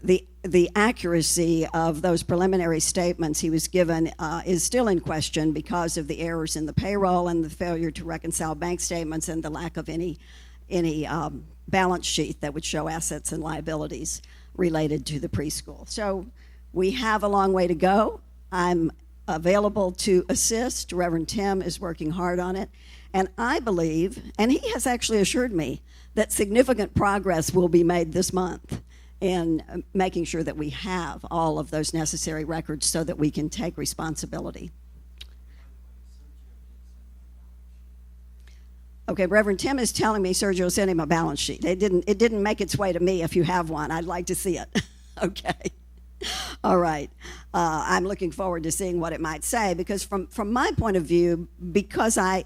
the accuracy of those preliminary statements he was given is still in question because of the errors in the payroll and the failure to reconcile bank statements and the lack of any balance sheet that would show assets and liabilities related to the preschool. So we have a long way to go. I'm available to assist. Reverend Tim is working hard on it. And I believe, and he has actually assured me, that significant progress will be made this month in making sure that we have all of those necessary records so that we can take responsibility. Okay, Reverend Tim is telling me Sergio sent him a balance sheet. It didn't make its way to me. If you have one, I'd like to see it. Okay. All right. I'm looking forward to seeing what it might say, because from my point of view, because I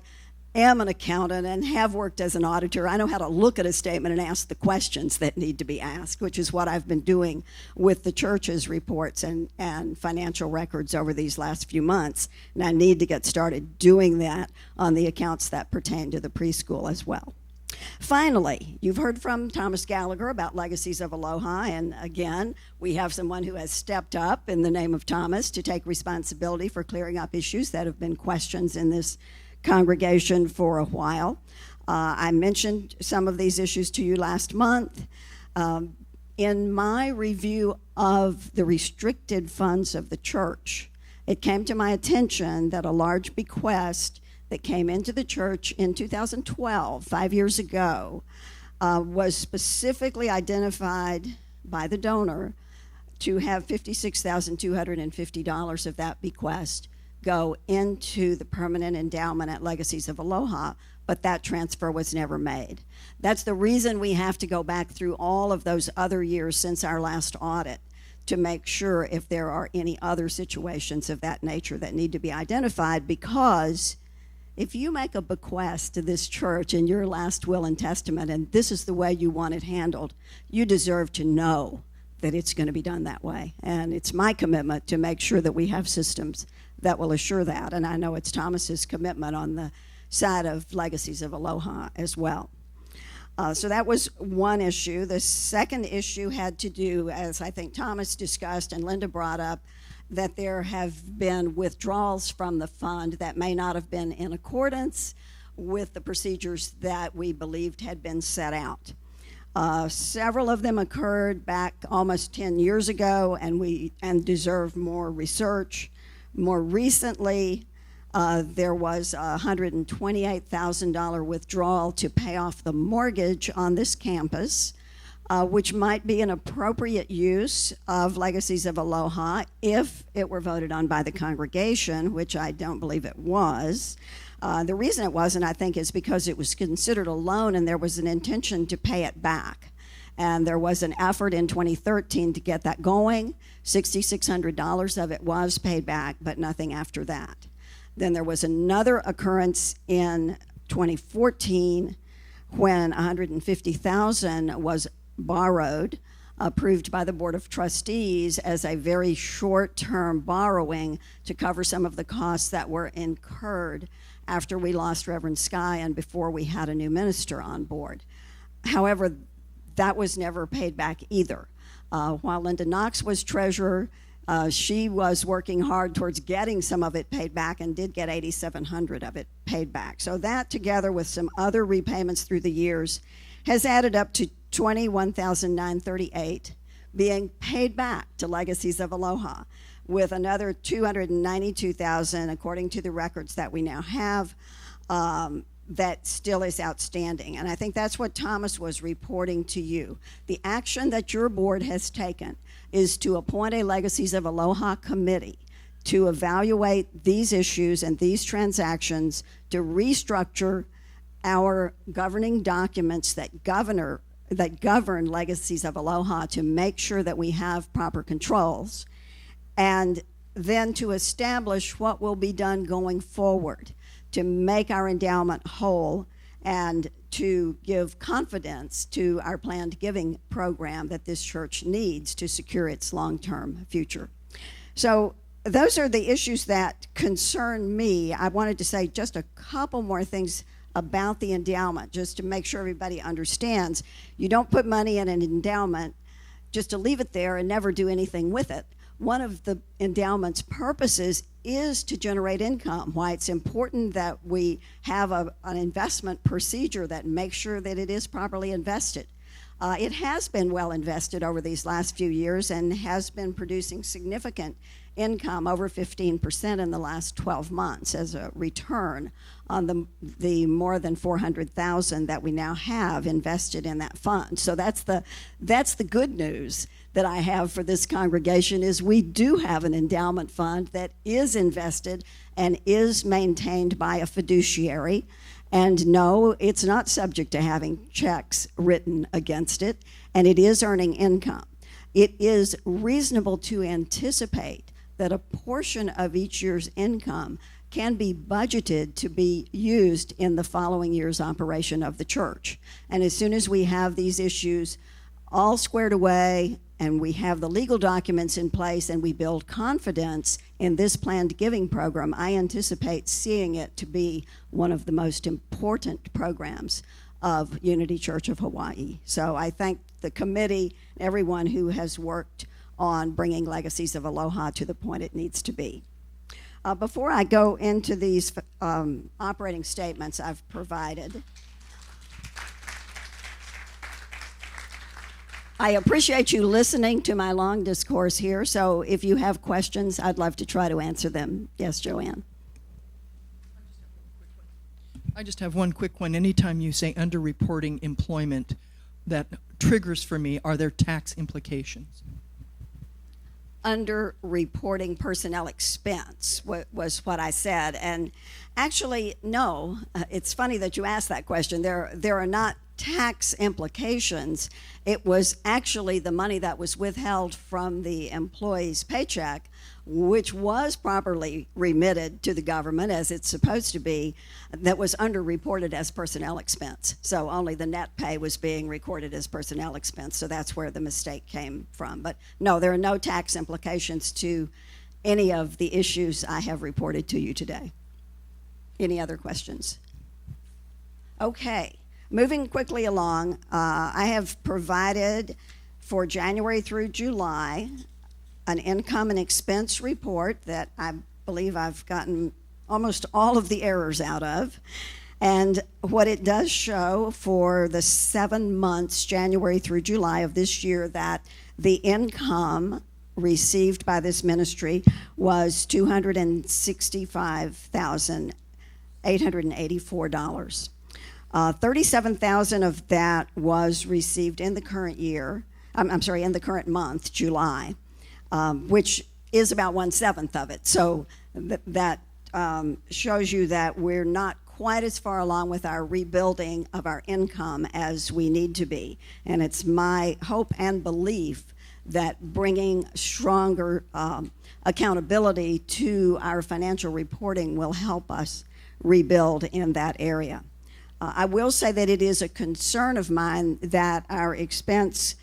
am an accountant and have worked as an auditor, I know how to look at a statement and ask the questions that need to be asked, which is what I've been doing with the church's reports and financial records over these last few months. And I need to get started doing that on the accounts that pertain to the preschool as well. Finally, you've heard from Thomas Gallagher about Legacies of Aloha, and again, we have someone who has stepped up in the name of Thomas to take responsibility for clearing up issues that have been questions in this congregation for a while. I mentioned some of these issues to you last month. In my review of the restricted funds of the church, it came to my attention that a large bequest that came into the church in 2012, 5 years ago, was specifically identified by the donor to have $56,250 of that bequest go into the permanent endowment at Legacies of Aloha, but that transfer was never made. That's the reason we have to go back through all of those other years since our last audit to make sure if there are any other situations of that nature that need to be identified, because if you make a bequest to this church in your last will and testament, and this is the way you want it handled, you deserve to know that it's going to be done that way. And it's my commitment to make sure that we have systems that will assure that. And I know it's Thomas's commitment on the side of Legacies of Aloha as well. So that was one issue. The second issue had to do, as I think Thomas discussed and Linda brought up, that there have been withdrawals from the fund that may not have been in accordance with the procedures that we believed had been set out. Several of them occurred back almost 10 years ago and deserve more research. More recently, there was a $128,000 withdrawal to pay off the mortgage on this campus, which might be an appropriate use of Legacies of Aloha if it were voted on by the congregation, which I don't believe it was. The reason it wasn't, I think, is because it was considered a loan and there was an intention to pay it back. And there was an effort in 2013 to get that going. $6,600 of it was paid back, but nothing after that. Then there was another occurrence in 2014 when $150,000 was borrowed, approved by the Board of Trustees as a very short-term borrowing to cover some of the costs that were incurred after we lost Reverend Sky and before we had a new minister on board. However, that was never paid back either. While Linda Knox was treasurer, she was working hard towards getting some of it paid back and did get $8,700 of it paid back. So that, together with some other repayments through the years, has added up to $21,938 being paid back to Legacies of Aloha, with another $292,000, according to the records that we now have, that still is outstanding. And I think that's what Thomas was reporting to you. The action that your board has taken is to appoint a Legacies of Aloha committee to evaluate these issues and these transactions, to restructure our governing documents that govern Legacies of Aloha, to make sure that we have proper controls, and then to establish what will be done going forward to make our endowment whole and to give confidence to our planned giving program that this church needs to secure its long-term future. So those are the issues that concern me. I wanted to say just a couple more things about the endowment, just to make sure everybody understands. You don't put money in an endowment just to leave it there and never do anything with it. One of the endowment's purposes is to generate income. Why it's important that we have an investment procedure that makes sure that it is properly invested. It has been well invested over these last few years and has been producing significant income, over 15% in the last 12 months as a return on the more than $400,000 that we now have invested in that fund. So that's the good news that I have for this congregation, is we do have an endowment fund that is invested and is maintained by a fiduciary. And no, it's not subject to having checks written against it, and it is earning income. It is reasonable to anticipate that a portion of each year's income can be budgeted to be used in the following year's operation of the church. And as soon as we have these issues all squared away and we have the legal documents in place and we build confidence in this planned giving program, I anticipate seeing it to be one of the most important programs of Unity Church of Hawaii. So I thank the committee, everyone who has worked on bringing Legacies of Aloha to the point it needs to be. Before I go into these operating statements I've provided, I appreciate you listening to my long discourse here, so if you have questions, I'd love to try to answer them. Yes, Joanne? I just have one quick one. Anytime you say underreporting employment, that triggers for me, are there tax implications? Under-reporting personnel expense was what I said. And actually, no. It's funny that you asked that question. There are not tax implications. It was actually the money that was withheld from the employee's paycheck, which was properly remitted to the government as it's supposed to be, that was underreported as personnel expense. So only the net pay was being recorded as personnel expense. So that's where the mistake came from. But no, there are no tax implications to any of the issues I have reported to you today. Any other questions? Okay. Moving quickly along, I have provided for January through July an income and expense report that I believe I've gotten almost all of the errors out of. And what it does show for the 7 months, January through July of this year, that the income received by this ministry was $265,884. $37,000 of that was received in the current year. In the current month, July, which is about 1/7 of it. So that shows you that we're not quite as far along with our rebuilding of our income as we need to be. And it's my hope and belief that bringing stronger accountability to our financial reporting will help us rebuild in that area. I will say that it is a concern of mine that our expense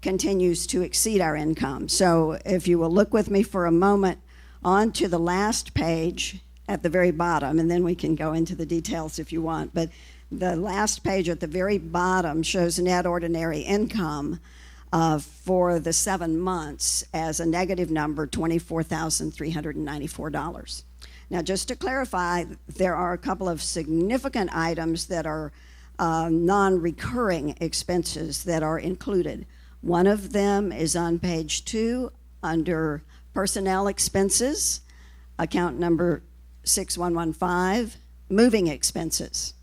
continues to exceed our income. So if you will look with me for a moment on to the last page at the very bottom, and then we can go into the details if you want, but the last page at the very bottom shows net ordinary income for the 7 months as a negative number, $24,394. Now, just to clarify, there are a couple of significant items that are non-recurring expenses that are included. One of them is on page 2 under personnel expenses, account number 6115, moving expenses.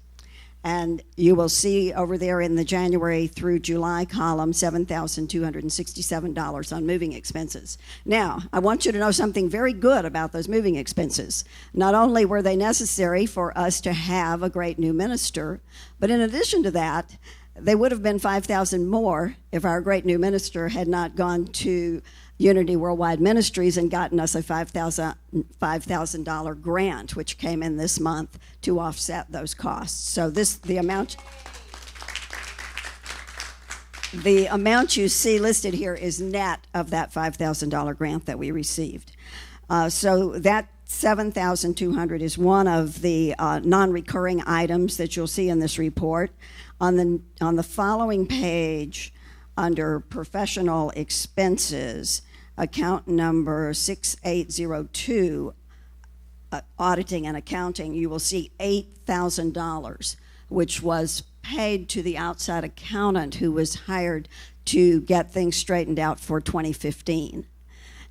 And you will see over there in the January through July column, $7,267 on moving expenses. Now, I want you to know something very good about those moving expenses. Not only were they necessary for us to have a great new minister, but in addition to that, they would have been $5,000 more if our great new minister had not gone to Unity Worldwide Ministries and gotten us a $5,000 grant, which came in this month to offset those costs. So the amount you see listed here is net of that $5,000 grant that we received. So that 7,200 is one of the non-recurring items that you'll see in this report. On the following page, under professional expenses, account number 6802, auditing and accounting, you will see $8,000, which was paid to the outside accountant who was hired to get things straightened out for 2015.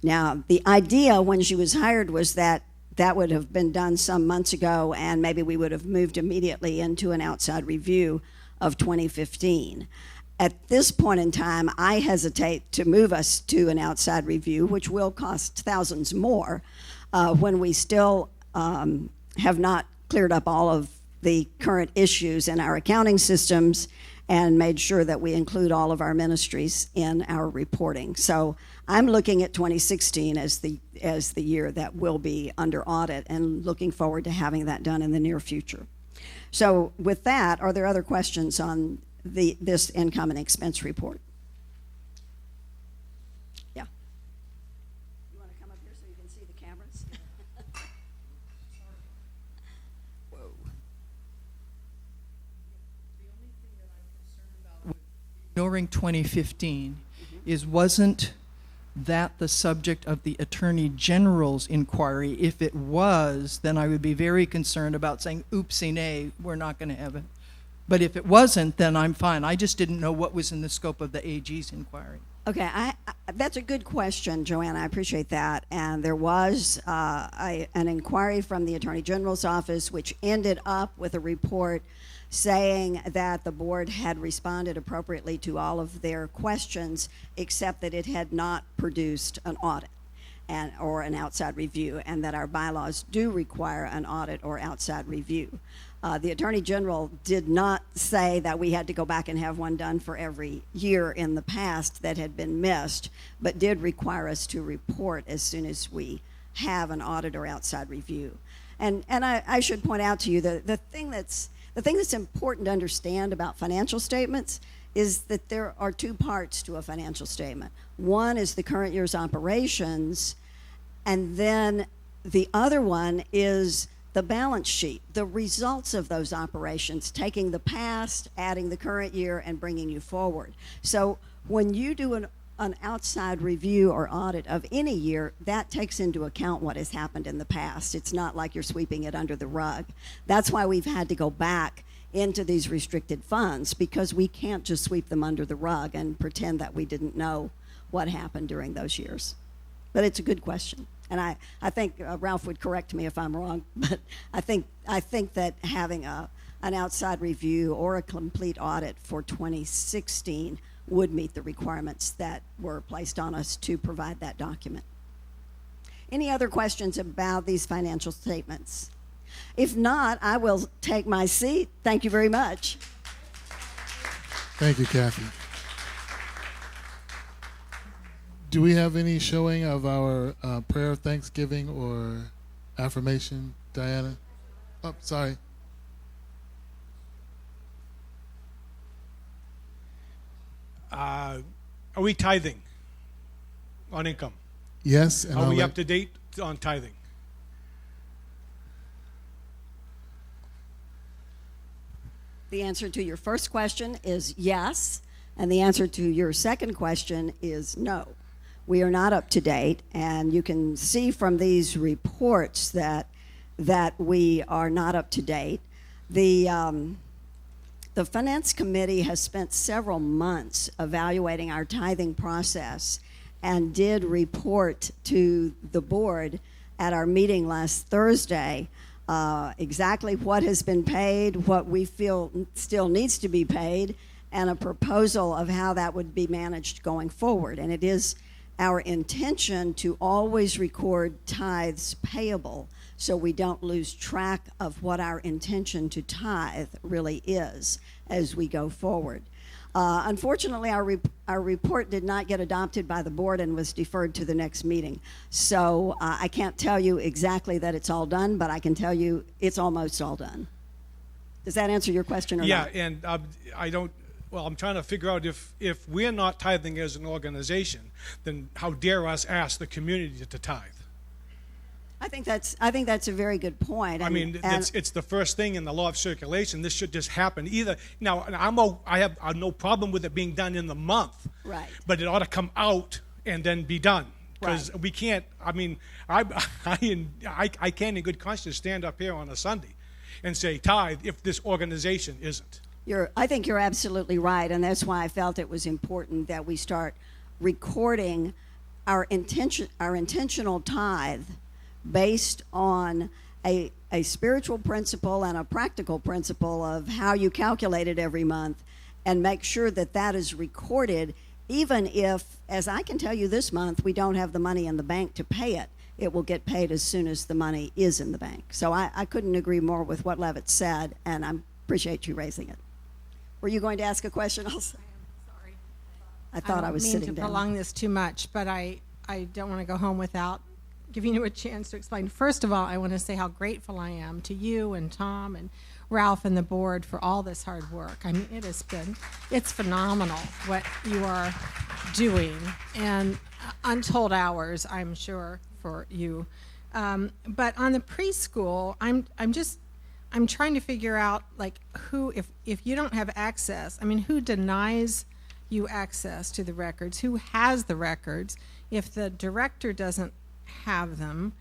Now, the idea when she was hired was that that would have been done some months ago, and maybe we would have moved immediately into an outside review of 2015. At this point in time, I hesitate to move us to an outside review, which will cost thousands more, when we still have not cleared up all of the current issues in our accounting systems and made sure that we include all of our ministries in our reporting. So I'm looking at 2016 as the year that will be under audit, and looking forward to having that done in the near future. So with that, are there other questions on this income and expense report? Yeah. You want to come up here so you can see the cameras? Whoa. Ignoring 2015 is, wasn't that the subject of the Attorney General's inquiry? If it was, then I would be very concerned about saying, oopsie nay, we're not going to have it. But if it wasn't, then I'm fine. I just didn't know what was in the scope of the AG's inquiry. Okay, that's a good question, Joanne. I appreciate that. And there was an inquiry from the Attorney General's office, which ended up with a report saying that the board had responded appropriately to all of their questions, except that it had not produced an audit or an outside review, and that our bylaws do require an audit or outside review. The Attorney General did not say that we had to go back and have one done for every year in the past that had been missed, but did require us to report as soon as we have an audit or outside review. And I should point out to you that the thing that's important to understand about financial statements is that there are two parts to a financial statement. One is the current year's operations, and then the other one is the balance sheet, the results of those operations, taking the past, adding the current year, and bringing you forward. So when you do an outside review or audit of any year, that takes into account what has happened in the past. It's not like you're sweeping it under the rug. That's why we've had to go back into these restricted funds, because we can't just sweep them under the rug and pretend that we didn't know what happened during those years. But it's a good question. And I think Ralph would correct me if I'm wrong, but I think that having an outside review or a complete audit for 2016 would meet the requirements that were placed on us to provide that document. Any other questions about these financial statements? If not, I will take my seat. Thank you very much. Thank you, Kathy. Do we have any showing of our prayer of thanksgiving or affirmation, Diana? Oh, sorry. Are we tithing on income? Yes. And Are we up to date on tithing? The answer to your first question is yes, and the answer to your second question is no. We are not up to date, and you can see from these reports that we are not up to date. The Finance Committee has spent several months evaluating our tithing process and did report to the board at our meeting last Thursday exactly what has been paid, what we feel still needs to be paid, and a proposal of how that would be managed going forward. And it is our intention to always record tithes payable so we don't lose track of what our intention to tithe really is as we go forward. Unfortunately, our report did not get adopted by the board and was deferred to the next meeting. So I can't tell you exactly that it's all done, but I can tell you it's almost all done. Does that answer your question or not? Yeah, and I'm trying to figure out if we're not tithing as an organization, then how dare us ask the community to tithe? I think that's a very good point. I mean, it's the first thing in the law of circulation. This should just happen. Either now, I have no problem with it being done in the month, right? But it ought to come out and then be done, because Right. we can't. I mean, I can't in good conscience stand up here on a Sunday and say tithe if this organization isn't. I think you're absolutely right, and that's why I felt it was important that we start recording our intentional tithe based on a spiritual principle and a practical principle of how you calculate it every month, and make sure that that is recorded, even if, as I can tell you this month, we don't have the money in the bank to pay it. It will get paid as soon as the money is in the bank. So I couldn't agree more with what Levitt said, and I appreciate you raising it. Were you going to ask a question also? Sorry. I thought I was sitting don't mean to down. prolong this too much, but I don't want to go home without giving you a chance to explain. First of all, I want to say how grateful I am to you and Tom and Ralph and the board for all this hard work. I mean, it's phenomenal what you are doing, and untold hours, I'm sure, for you. But on the preschool, I'm trying to figure out, like, who, if you don't have access, I mean, who denies you access to the records? Who has the records? If the director doesn't have them,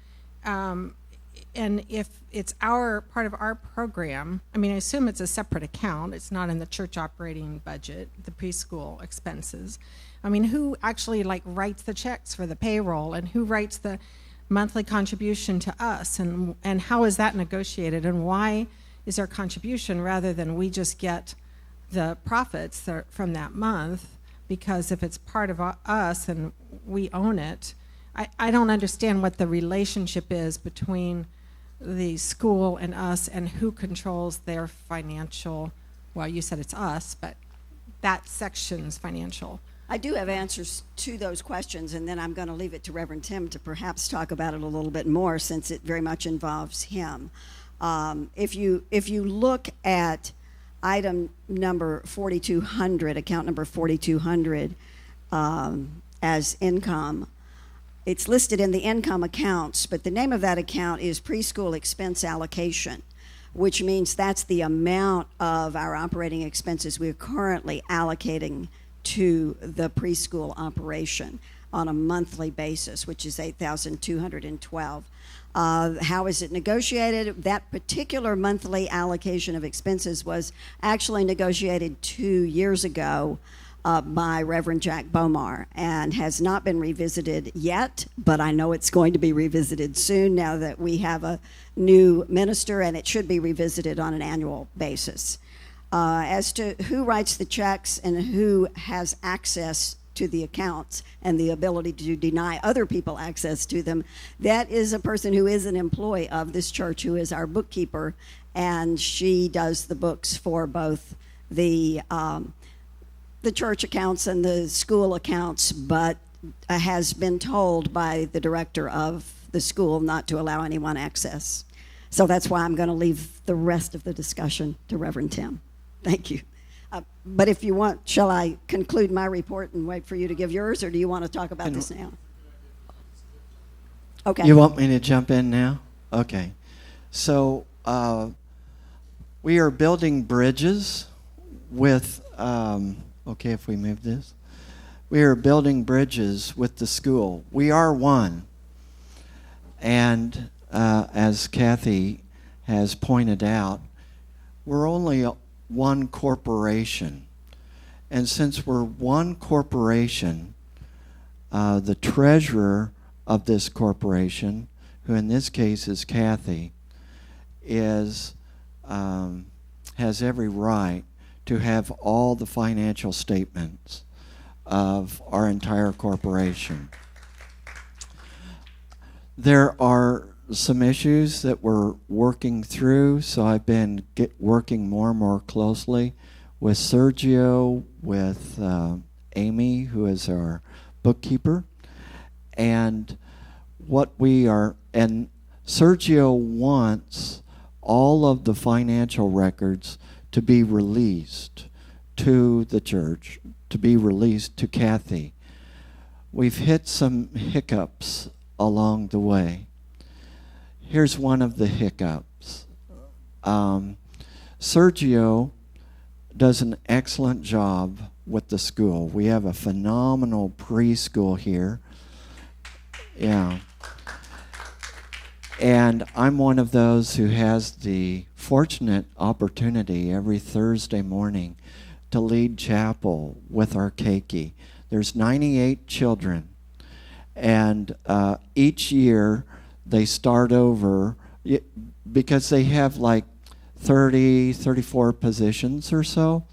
and if it's part of our program, I mean, I assume it's a separate account. It's not in the church operating budget, the preschool expenses. I mean, who actually, like, writes the checks for the payroll, and who writes the monthly contribution to us, and how is that negotiated, and why is our contribution rather than we just get the profits from that month? Because if it's part of us and we own it, I don't understand what the relationship is between the school and us, and who controls their financial, well, you said it's us, but that section's financial. I do have answers to those questions, and then I'm going to leave it to Reverend Tim to perhaps talk about it a little bit more, since it very much involves him. If you look at item number 4200, account number 4200, as income, it's listed in the income accounts, but the name of that account is preschool expense allocation, which means that's the amount of our operating expenses we're currently allocating to the preschool operation on a monthly basis, which is $8,212. How is it negotiated? That particular monthly allocation of expenses was actually negotiated 2 years ago by Reverend Jack Bomar, and has not been revisited yet, but I know it's going to be revisited soon now that we have a new minister, and it should be revisited on an annual basis. As to who writes the checks and who has access to the accounts and the ability to deny other people access to them, that is a person who is an employee of this church, who is our bookkeeper, and she does the books for both the church accounts and the school accounts, but has been told by the director of the school not to allow anyone access. So that's why I'm going to leave the rest of the discussion to Reverend Tim. Thank you. But if you want, shall I conclude my report and wait for you to give yours, or do you want to talk about this now? Okay. You want me to jump in now? Okay. So we are building bridges with, okay, if we move this. We are building bridges with the school. We are one. And as Kathy has pointed out, we're only one corporation. And since we're one corporation, the treasurer of this corporation, who in this case is Kathy, has every right to have all the financial statements of our entire corporation. There are some issues that we're working through, so I've been working more and more closely with Sergio, with Amy, who is our bookkeeper, and Sergio wants all of the financial records to be released to the church, to be released to Kathy. We've hit some hiccups along the way. here's one of the hiccups. Sergio does an excellent job with the school. We have a phenomenal preschool here. Yeah. And I'm one of those who has the fortunate opportunity every Thursday morning to lead chapel with our keiki. There's 98 children, and each year they start over because they have like 34 positions or so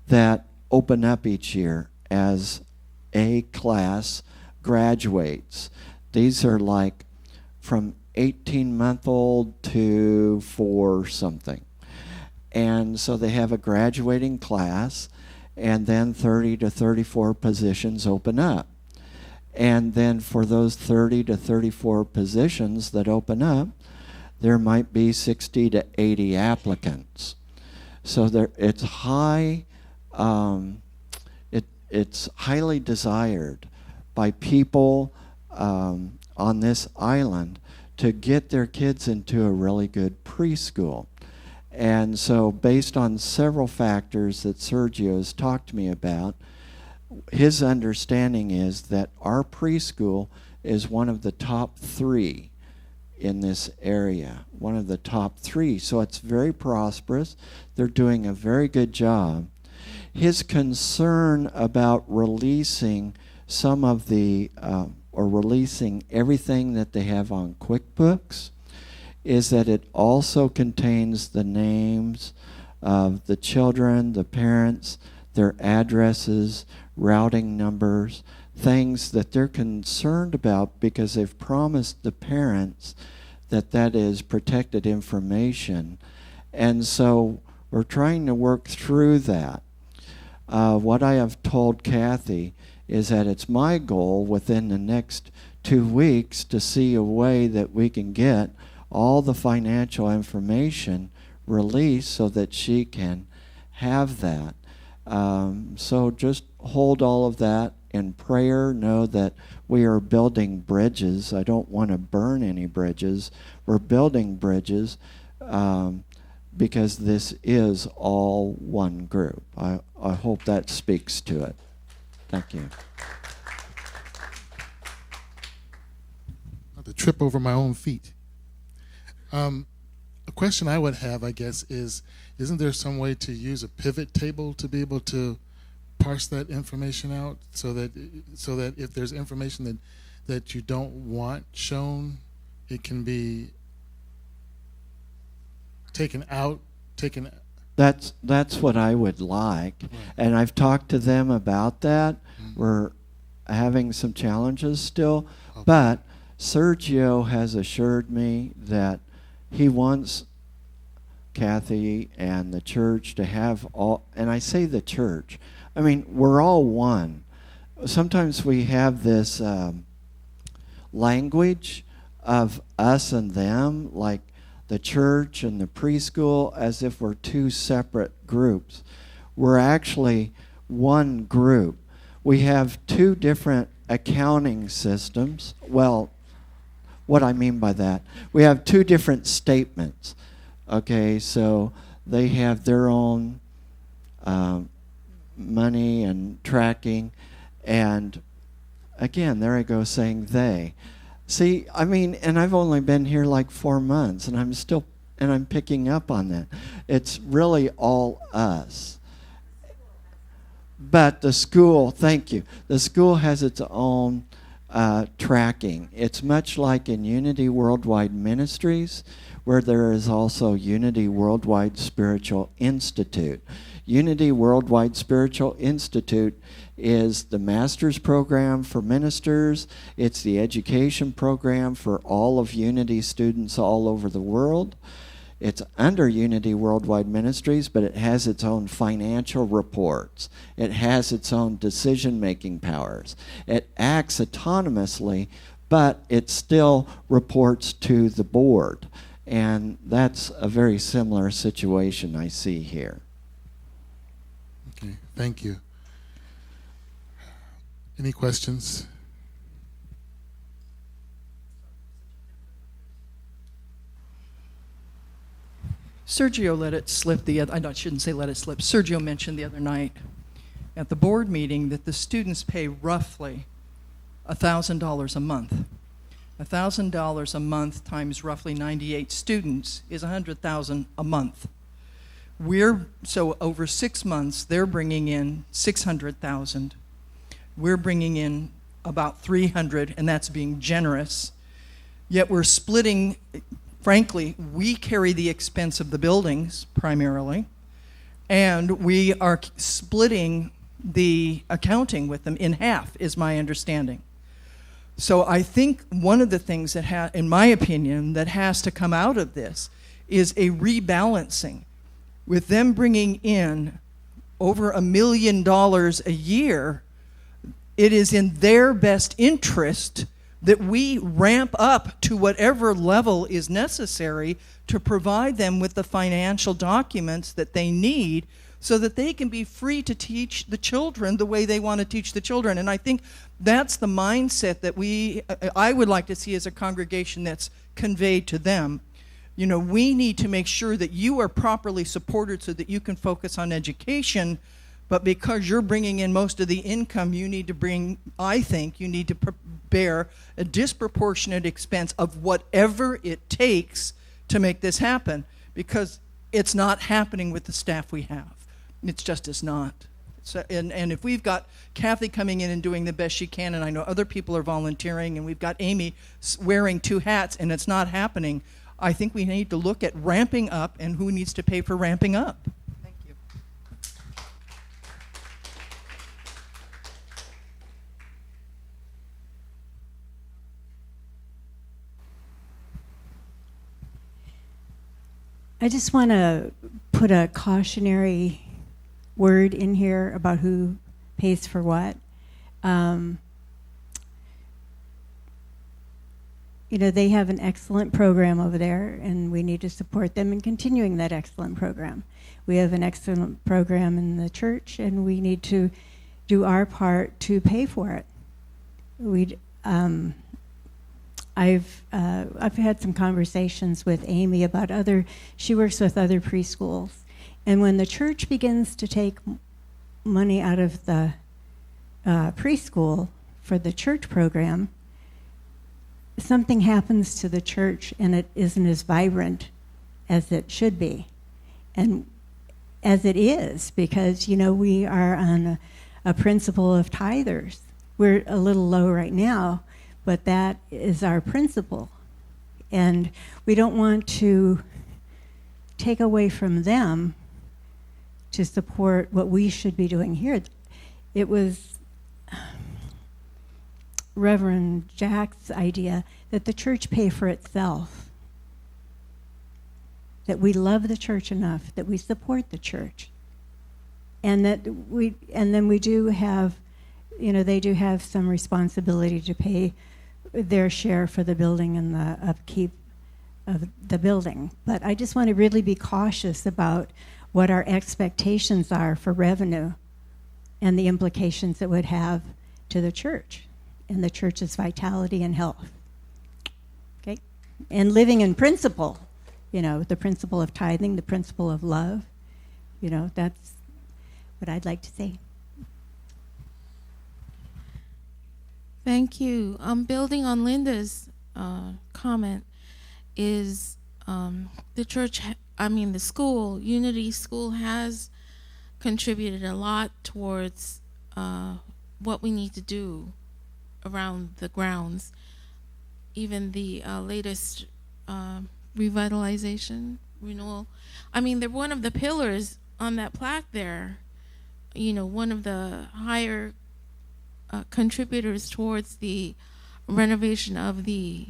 that open up each year as a class graduates. These are like from 18-month-old to 4 something. And so they have a graduating class, and then 30 to 34 positions open up. And then for those 30 to 34 positions that open up, there might be 60 to 80 applicants. So it's high. It's highly desired by people on this island to get their kids into a really good preschool. And so based on several factors that Sergio has talked to me about, his understanding is that our preschool is one of the top 3 in this area, one of the top 3. So it's very prosperous. They're doing a very good job. His concern about releasing some of the, or releasing everything that they have on QuickBooks is that it also contains the names of the children, the parents, their addresses, routing numbers, things that they're concerned about because they've promised the parents that that is protected information. And so we're trying to work through that. What I have told Kathy is that it's my goal within the next 2 weeks to see a way that we can get all the financial information released so that she can have that. So just hold all of that in prayer. Know that we are building bridges. I don't want to burn any bridges. We're building bridges because this is all one group. I hope that speaks to it. Thank you. To trip over my own feet. A question I would have, I guess, is, isn't there some way to use a pivot table to be able to parse that information out so that if there's information that you don't want shown, it can be taken out? That's what I would like, right. And I've talked to them about that. Mm-hmm. We're having some challenges still, okay. But Sergio has assured me that he wants Kathy and the church to have all, and I say the church, I mean, we're all one. Sometimes we have this language of us and them, like the church and the preschool, as if we're 2 separate groups. We're actually one group. We have 2 different accounting systems. Well, what I mean by that, we have 2 different statements. Okay, so they have their own money and tracking, and again, there I go saying they. See, I mean, and I've only been here like 4 months, and I'm picking up on that. It's really all us. But the school, thank you, the school has its own tracking. It's much like in Unity Worldwide Ministries, where there is also Unity Worldwide Spiritual Institute. Unity Worldwide Spiritual Institute is the master's program for ministers. It's the education program for all of Unity students all over the world. It's under Unity Worldwide Ministries, but it has its own financial reports. It has its own decision-making powers. It acts autonomously, but it still reports to the board. And that's a very similar situation I see here. Okay, thank you. Any questions? Sergio let it slip I shouldn't say let it slip. Sergio mentioned the other night at the board meeting that the students pay roughly $1,000 a month. $1,000 a month times roughly 98 students is $100,000 a month. So over 6 months, they're bringing in $600,000. We're bringing in about $300,000, and that's being generous. Yet we're splitting. Frankly, we carry the expense of the buildings primarily, and we are splitting the accounting with them in half, is my understanding. So I think one of the things that, in my opinion, that has to come out of this is a rebalancing. With them bringing in over $1 million a year, it is in their best interest that we ramp up to whatever level is necessary to provide them with the financial documents that they need so that they can be free to teach the children the way they want to teach the children. And I think that's the mindset that I would like to see as a congregation that's conveyed to them. You know, we need to make sure that you are properly supported so that you can focus on education, but because you're bringing in most of the income, you need to bear a disproportionate expense of whatever it takes to make this happen, because it's not happening with the staff we have. It's just is not. So, and if we've got Kathy coming in and doing the best she can, and I know other people are volunteering, and we've got Amy wearing 2 hats, and it's not happening, I think we need to look at ramping up and who needs to pay for ramping up. Thank you. I just want to put a cautionary word in here about who pays for what. You know, they have an excellent program over there, and we need to support them in continuing that excellent program. We have an excellent program in the church, and we need to do our part to pay for it. I've had some conversations with Amy about she works with other preschools, and when the church begins to take money out of the preschool for the church program, something happens to the church and it isn't as vibrant as it should be. And as it is, because, you know, we are on a principle of tithers. We're a little low right now, but that is our principle. And we don't want to take away from them to support what we should be doing here. It was Reverend Jack's idea that the church pay for itself, that we love the church enough, that we support the church, and then we do have, you know, they do have some responsibility to pay their share for the building and the upkeep of the building. But I just want to really be cautious about what our expectations are for revenue and the implications it would have to the church and the church's vitality and health. Okay? And living in principle, you know, the principle of tithing, the principle of love, you know, that's what I'd like to say. Thank you. Building on Linda's comment is the school, Unity School, has contributed a lot towards what we need to do around the grounds. Even the latest revitalization, renewal. I mean, they're one of the pillars on that plaque there, you know, one of the higher contributors towards the renovation of the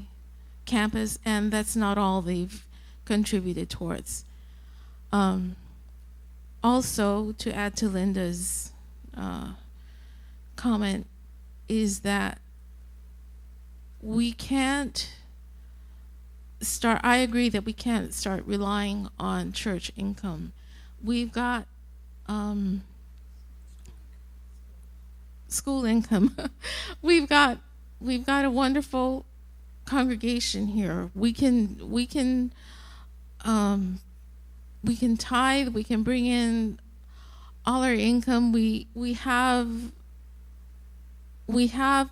campus, and that's not all they've contributed towards. Also, to add to Linda's comment, is that we can't start, I agree that we can't start relying on church income. We've got school income. we've got a wonderful congregation here. We can we can tithe, we can bring in all our income. We have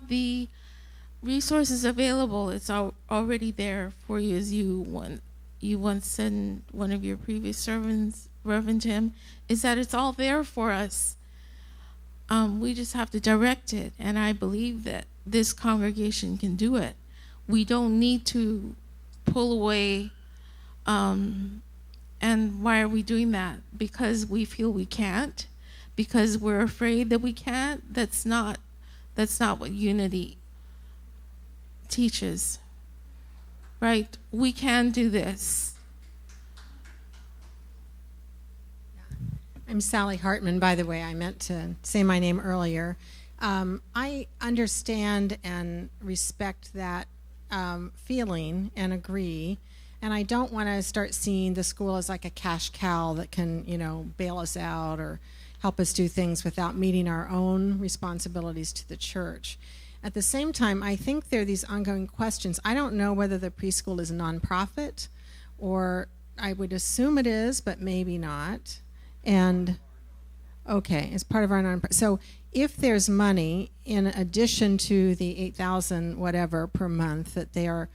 the resources available. It's already there for you, as you once said in one of your previous sermons, Reverend Tim, is that it's all there for us. We just have to direct it, and I believe that this congregation can do it. We don't need to pull away. And why are we doing that? Because we feel we can't? Because we're afraid that we can't? That's not what unity teaches, right? We can do this. I'm Sally Hartman, by the way. I meant to say my name earlier. I understand and respect that feeling and agree. And I don't want to start seeing the school as like a cash cow that can, bail us out or help us do things without meeting our own responsibilities to the church. At the same time, I think there are these ongoing questions. I don't know whether the preschool is a nonprofit, or I would assume it is, but maybe not. And okay, it's part of our nonprofit. So if there's money in addition to the $8,000 whatever per month that they are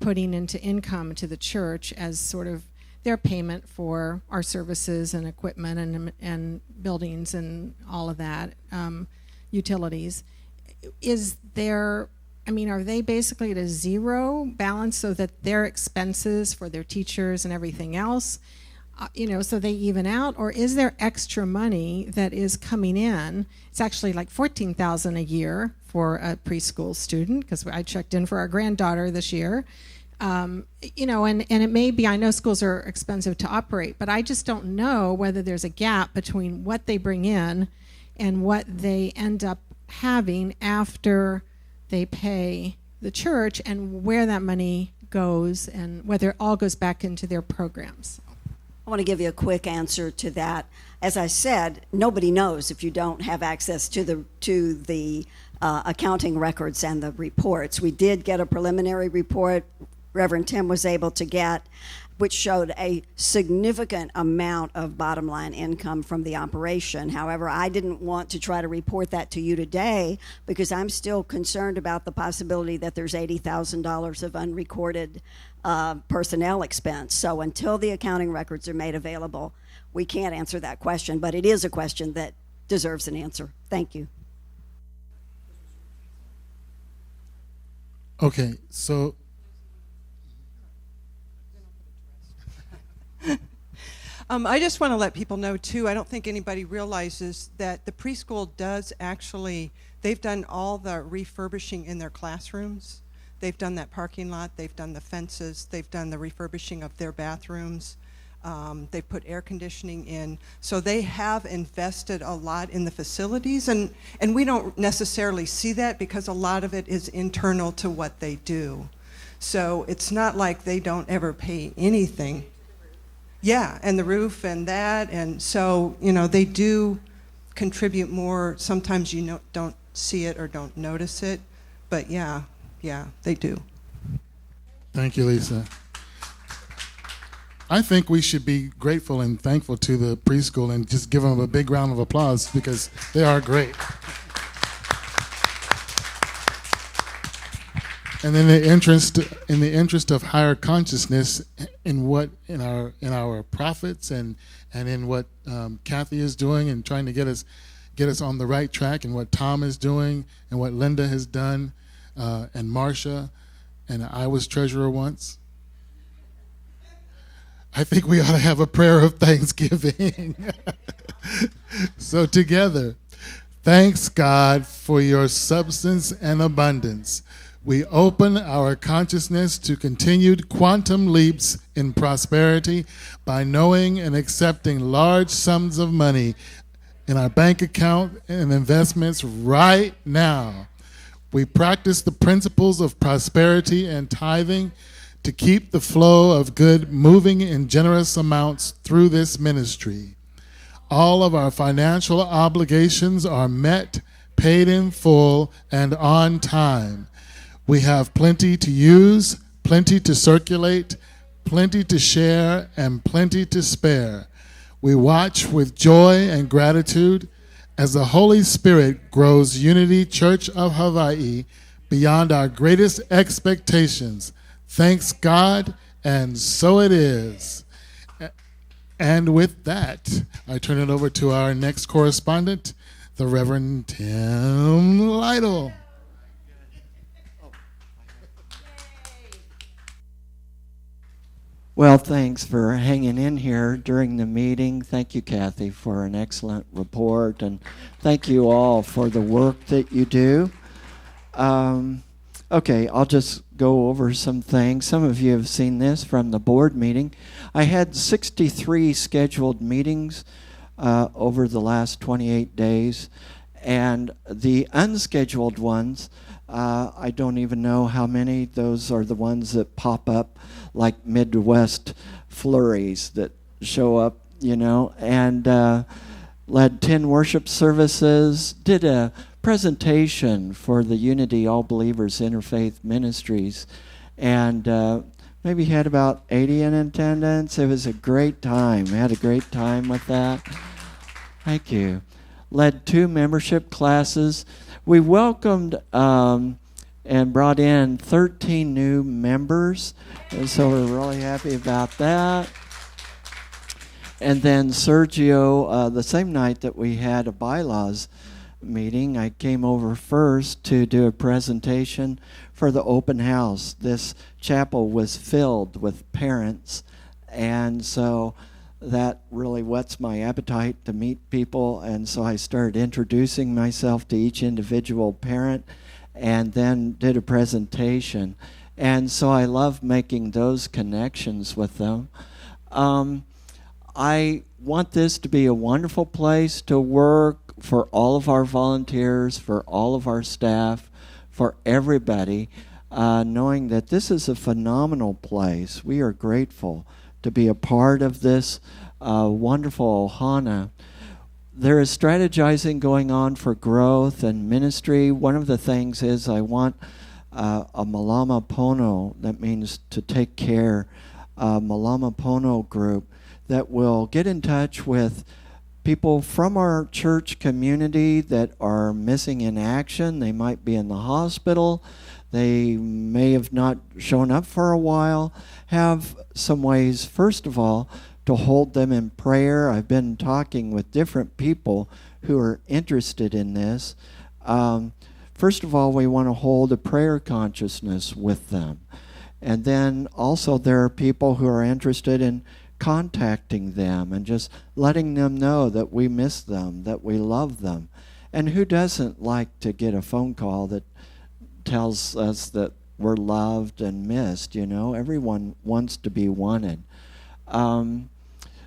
putting into income to the church as sort of their payment for our services and equipment and buildings and all of that, utilities, are they basically at a zero balance so that their expenses for their teachers and everything else, so they even out? Or is there extra money that is coming in? It's actually like $14,000 a year for a preschool student, because I checked in for our granddaughter this year. And it may be, I know schools are expensive to operate, but I just don't know whether there's a gap between what they bring in and what they end up having after they pay the church, and where that money goes and whether it all goes back into their programs. I want to give you a quick answer to that. As I said, nobody knows if you don't have access to the accounting records and the reports. We did get a preliminary report Reverend Tim was able to get, which showed a significant amount of bottom line income from the operation. However, I didn't want to try to report that to you today because I'm still concerned about the possibility that there's $80,000 of unrecorded personnel expense. So until the accounting records are made available, we can't answer that question, but it is a question that deserves an answer. Thank you. Okay, so I just want to let people know, too, I don't think anybody realizes that the preschool does actually, they've done all the refurbishing in their classrooms. They've done that parking lot. They've done the fences. They've done the refurbishing of their bathrooms. They've put air conditioning in. So they have invested a lot in the facilities, and we don't necessarily see that because a lot of it is internal to what they do. So it's not like they don't ever pay anything. Yeah, and the roof and that, and so, they do contribute more. Sometimes you don't see it or don't notice it, but yeah, they do. Thank you, Lisa. I think we should be grateful and thankful to the preschool and just give them a big round of applause because they are great. And in the interest of higher consciousness in our profits and in what Kathy is doing and trying to get us on the right track, and what Tom is doing and what Linda has done, and Marcia, and I was treasurer once. I think we ought to have a prayer of thanksgiving. So together, thanks God for your substance and abundance. We open our consciousness to continued quantum leaps in prosperity by knowing and accepting large sums of money in our bank account and investments right now. We practice the principles of prosperity and tithing to keep the flow of good moving in generous amounts through this ministry. All of our financial obligations are met, paid in full, and on time. We have plenty to use, plenty to circulate, plenty to share and plenty to spare. We watch with joy and gratitude as the Holy Spirit grows Unity Church of Hawaii beyond our greatest expectations. Thanks God, and so it is. And with that, I turn it over to our next correspondent, the Reverend Tim Lytle. Well, thanks for hanging in here during the meeting. Thank you, Kathy, for an excellent report, and thank you all for the work that you do. Okay, I'll just go over some things. Some of you have seen this from the board meeting. I had 63 scheduled meetings over the last 28 days, and the unscheduled ones, I don't even know how many. Those are the ones that pop up like Midwest flurries that show up, you know, and led 10 worship services, did a presentation for the Unity All Believers Interfaith Ministries, and maybe had about 80 in attendance. It was a great time. Had a great time with that. Thank you. Led 2 membership classes. We welcomed and brought in 13 new members, and so we're really happy about that. And then Sergio, the same night that we had a bylaws meeting, I came over first to do a presentation for the open house. This chapel was filled with parents, and so that really whets my appetite to meet people, and so I started introducing myself to each individual parent and then did a presentation. And so I love making those connections with them. I want this to be a wonderful place to work for all of our volunteers, for all of our staff, for everybody, knowing that this is a phenomenal place. We are grateful to be a part of this wonderful ohana. There is strategizing going on for growth and ministry. One of the things is I want a Malama Pono, that means to take care, Malama Pono group that will get in touch with people from our church community that are missing in action. They might be in the hospital. They may have not shown up for a while. Have some ways, first of all, to hold them in prayer. I've been talking with different people who are interested in this. First of all, we want to hold a prayer consciousness with them. And then also there are people who are interested in contacting them and just letting them know that we miss them, that we love them. And who doesn't like to get a phone call that tells us that we're loved and missed, you know? Everyone wants to be wanted.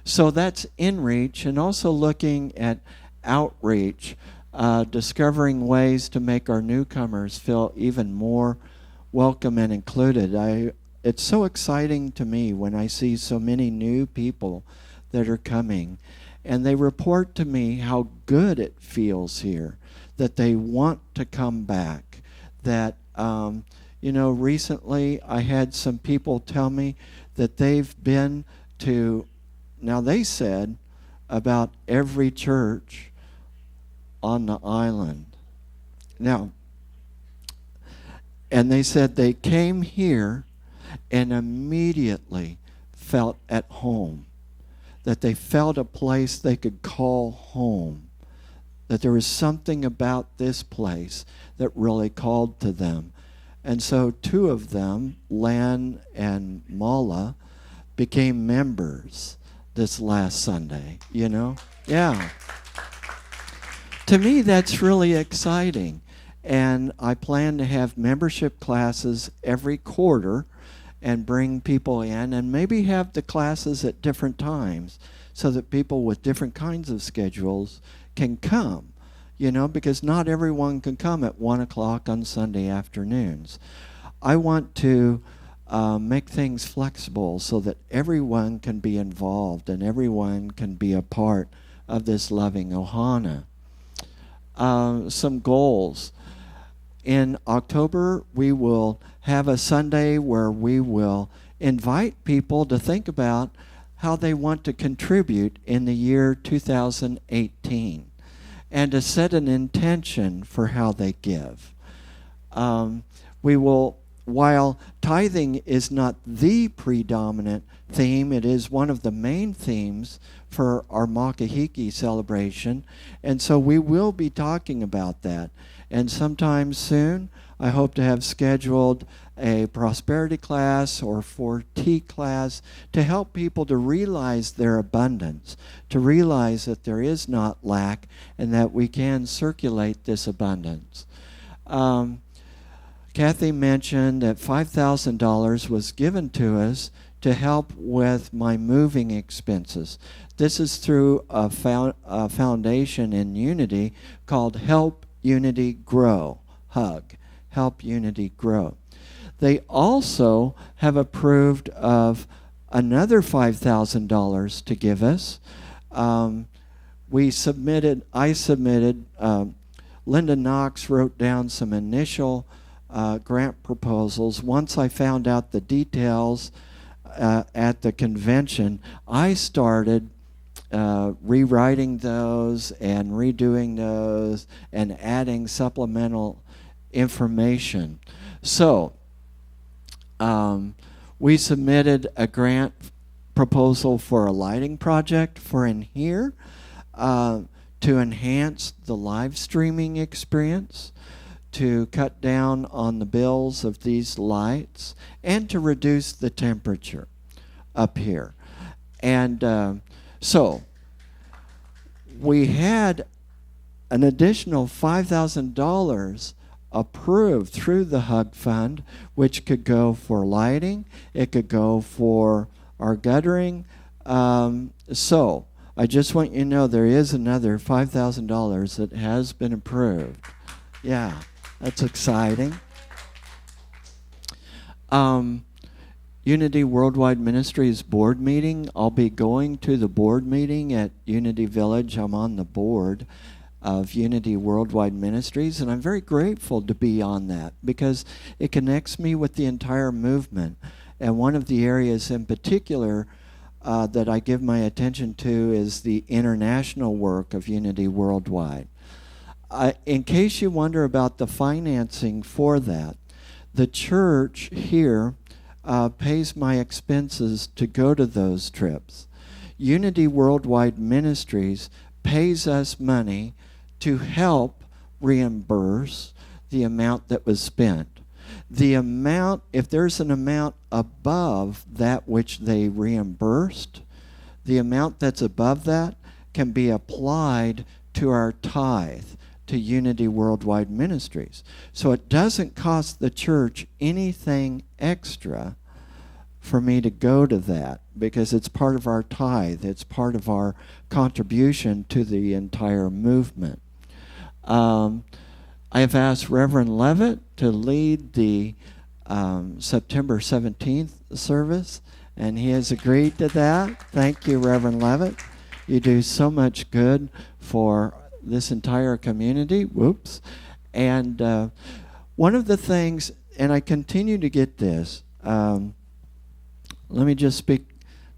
So that's in-reach, and also looking at outreach, discovering ways to make our newcomers feel even more welcome and included. It's so exciting to me when I see so many new people that are coming, and they report to me how good it feels here, that they want to come back, that, recently I had some people tell me that they've been to, now they said, about every church on the island. Now, and they said they came here and immediately felt at home, that they felt a place they could call home, that there was something about this place that really called to them. And so 2 of them, Lan and Mala, became members this last Sunday, you know? Yeah. To me, that's really exciting. And I plan to have membership classes every quarter and bring people in, and maybe have the classes at different times so that people with different kinds of schedules can come, you know, because not everyone can come at 1 o'clock on Sunday afternoons. I want to make things flexible so that everyone can be involved and everyone can be a part of this loving ohana. Some goals. In October, we will have a Sunday where we will invite people to think about how they want to contribute in the year 2018 and to set an intention for how they give. We will, while tithing is not the predominant theme, it is one of the main themes for our Makahiki celebration, and so we will be talking about that. And sometime soon, I hope to have scheduled a prosperity class or 4T class to help people to realize their abundance, to realize that there is not lack and that we can circulate this abundance. Kathy mentioned that $5,000 was given to us to help with my moving expenses. This is through a foundation in Unity called Help Unity Grow, HUG, Help Unity Grow. They also have approved of another $5,000 to give us. I submitted, Linda Knox wrote down some initial grant proposals. Once I found out the details at the convention, I started rewriting those and redoing those and adding supplemental information. So we submitted a grant proposal for a lighting project for in here to enhance the live streaming experience, to cut down on the bills of these lights, and to reduce the temperature up here. And so we had an additional $5,000 approved through the HUG Fund, which could go for lighting, it could go for our guttering. So I just want you to know there is another $5,000 that has been approved. Yeah, that's exciting. Unity Worldwide Ministries board meeting. I'll be going to the board meeting at Unity Village. I'm on the board of Unity Worldwide Ministries, and I'm very grateful to be on that because it connects me with the entire movement. And one of the areas in particular that I give my attention to is the international work of Unity Worldwide. In case you wonder about the financing for that, the church here pays my expenses to go to those trips. Unity Worldwide Ministries pays us money to help reimburse the amount that was spent. The amount, if there's an amount above that which they reimbursed, the amount that's above that can be applied to our tithe, to Unity Worldwide Ministries. So it doesn't cost the church anything extra for me to go to that because it's part of our tithe. It's part of our contribution to the entire movement. I have asked Reverend Levitt to lead the September 17th service, and he has agreed to that. Thank you, Reverend Levitt. You do so much good for this entire community. Whoops. And one of the things, and I continue to get this, let me just speak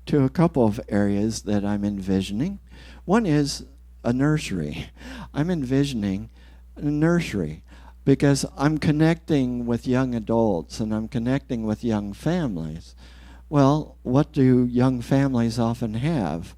to a couple of areas that I'm envisioning. One is a nursery. I'm envisioning a nursery because I'm connecting with young adults and I'm connecting with young families. Well, what do young families often have?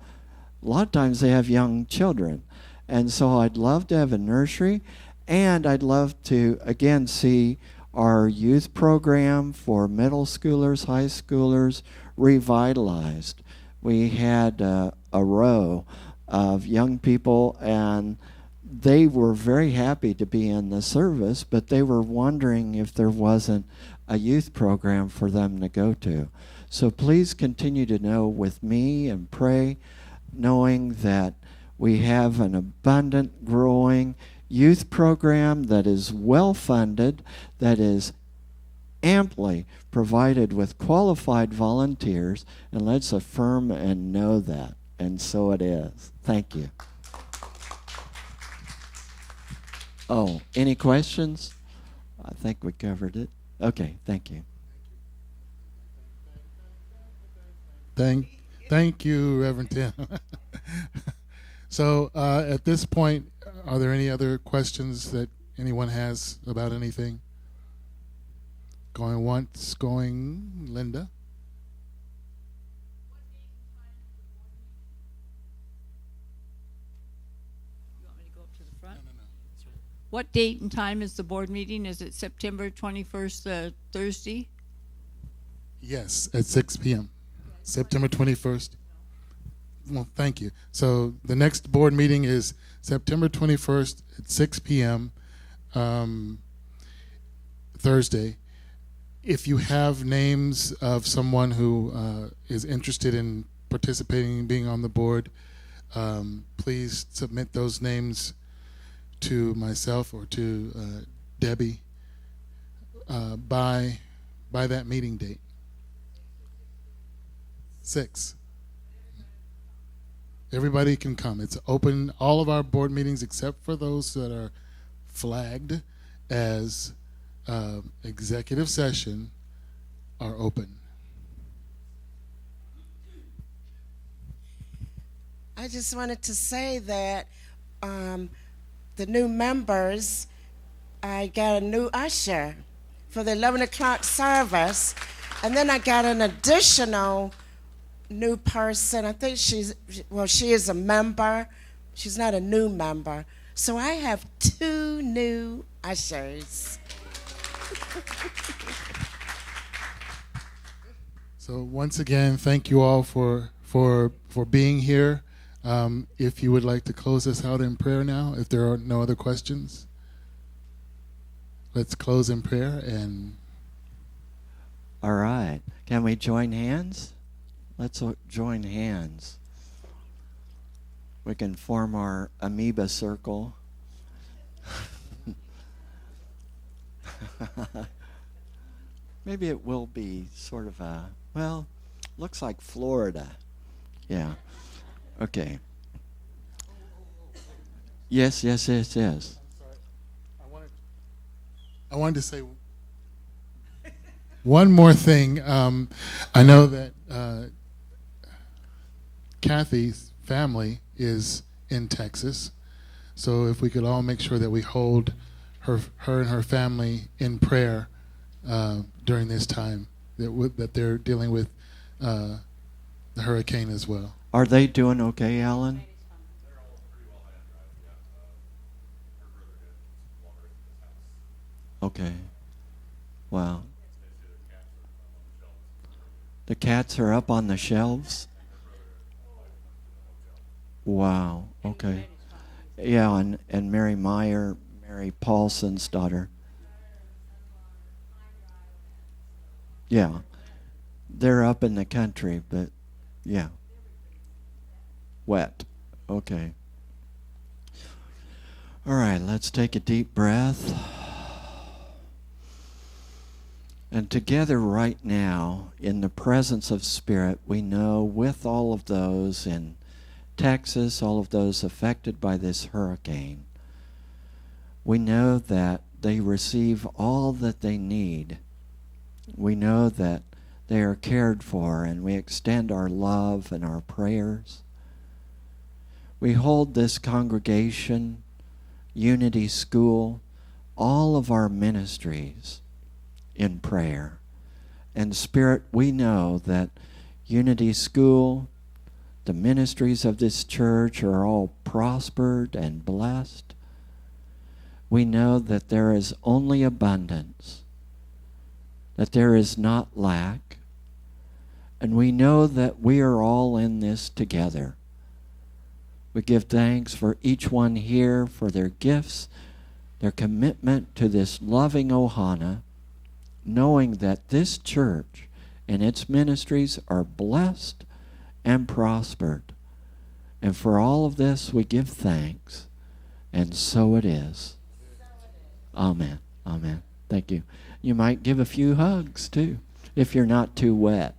A lot of times they have young children. And so I'd love to have a nursery, and I'd love to, again, see our youth program for middle schoolers, high schoolers revitalized. We had a row of young people, and they were very happy to be in the service, but they were wondering if there wasn't a youth program for them to go to. So please continue to know with me and pray, knowing that we have an abundant, growing youth program that is well funded, that is amply provided with qualified volunteers, and let's affirm and know that. And so it is. Thank you. Oh, any questions? I think we covered it. Okay, thank you. Thank you, Reverend Tim. So at this point, are there any other questions that anyone has about anything? Going once, going Linda. You want me to go up to the front? No. What date and time is the board meeting? Is it September 21st, Thursday? Yes, at 6 p.m. September 21st. Well, thank you. So the next board meeting is September 21st at 6 p.m. Thursday. If you have names of someone who is interested in participating, being on the board, please submit those names to myself or to Debbie by that meeting date. 6. Everybody can come. It's open. All of our board meetings, except for those that are flagged as executive session, are open. I just wanted to say that the new members, I got a new usher for the 11 o'clock service, and then I got an additional new person. I think she is a member. She's not a new member. So I have 2 new ushers. So once again, thank you all for being here. If you would like to close us out in prayer now, if there are no other questions, let's close in prayer. And all right, can we join hands? Let's join hands. We can form our amoeba circle. Maybe it will be sort of a, well, looks like Florida. Yeah. Okay. Yes. I'm sorry. I wanted to say one more thing. I know that Kathy's family is in Texas, so if we could all make sure that we hold her and her family in prayer during this time that they're dealing with the hurricane as well. Are they doing okay, Alan? They're all pretty well ahead. Okay. Wow. The cats are up on the shelves? Wow. Okay. Yeah, and Mary Meyer, Mary Paulson's daughter. Yeah. They're up in the country, but yeah. Wet. Okay. All right, let's take a deep breath. And together right now, in the presence of Spirit, we know with all of those in Texas, all of those affected by this hurricane, we know that they receive all that they need. We know that they are cared for, and we extend our love and our prayers. We hold this congregation, Unity School, all of our ministries in prayer. And Spirit, we know that Unity School, the ministries of this church are all prospered and blessed. We know that there is only abundance, that there is not lack, and we know that we are all in this together. We give thanks for each one here, for their gifts, their commitment to this loving Ohana, knowing that this church and its ministries are blessed and prospered. And for all of this, we give thanks. And so it is. Amen. Amen. Thank you. You might give a few hugs, too, if you're not too wet.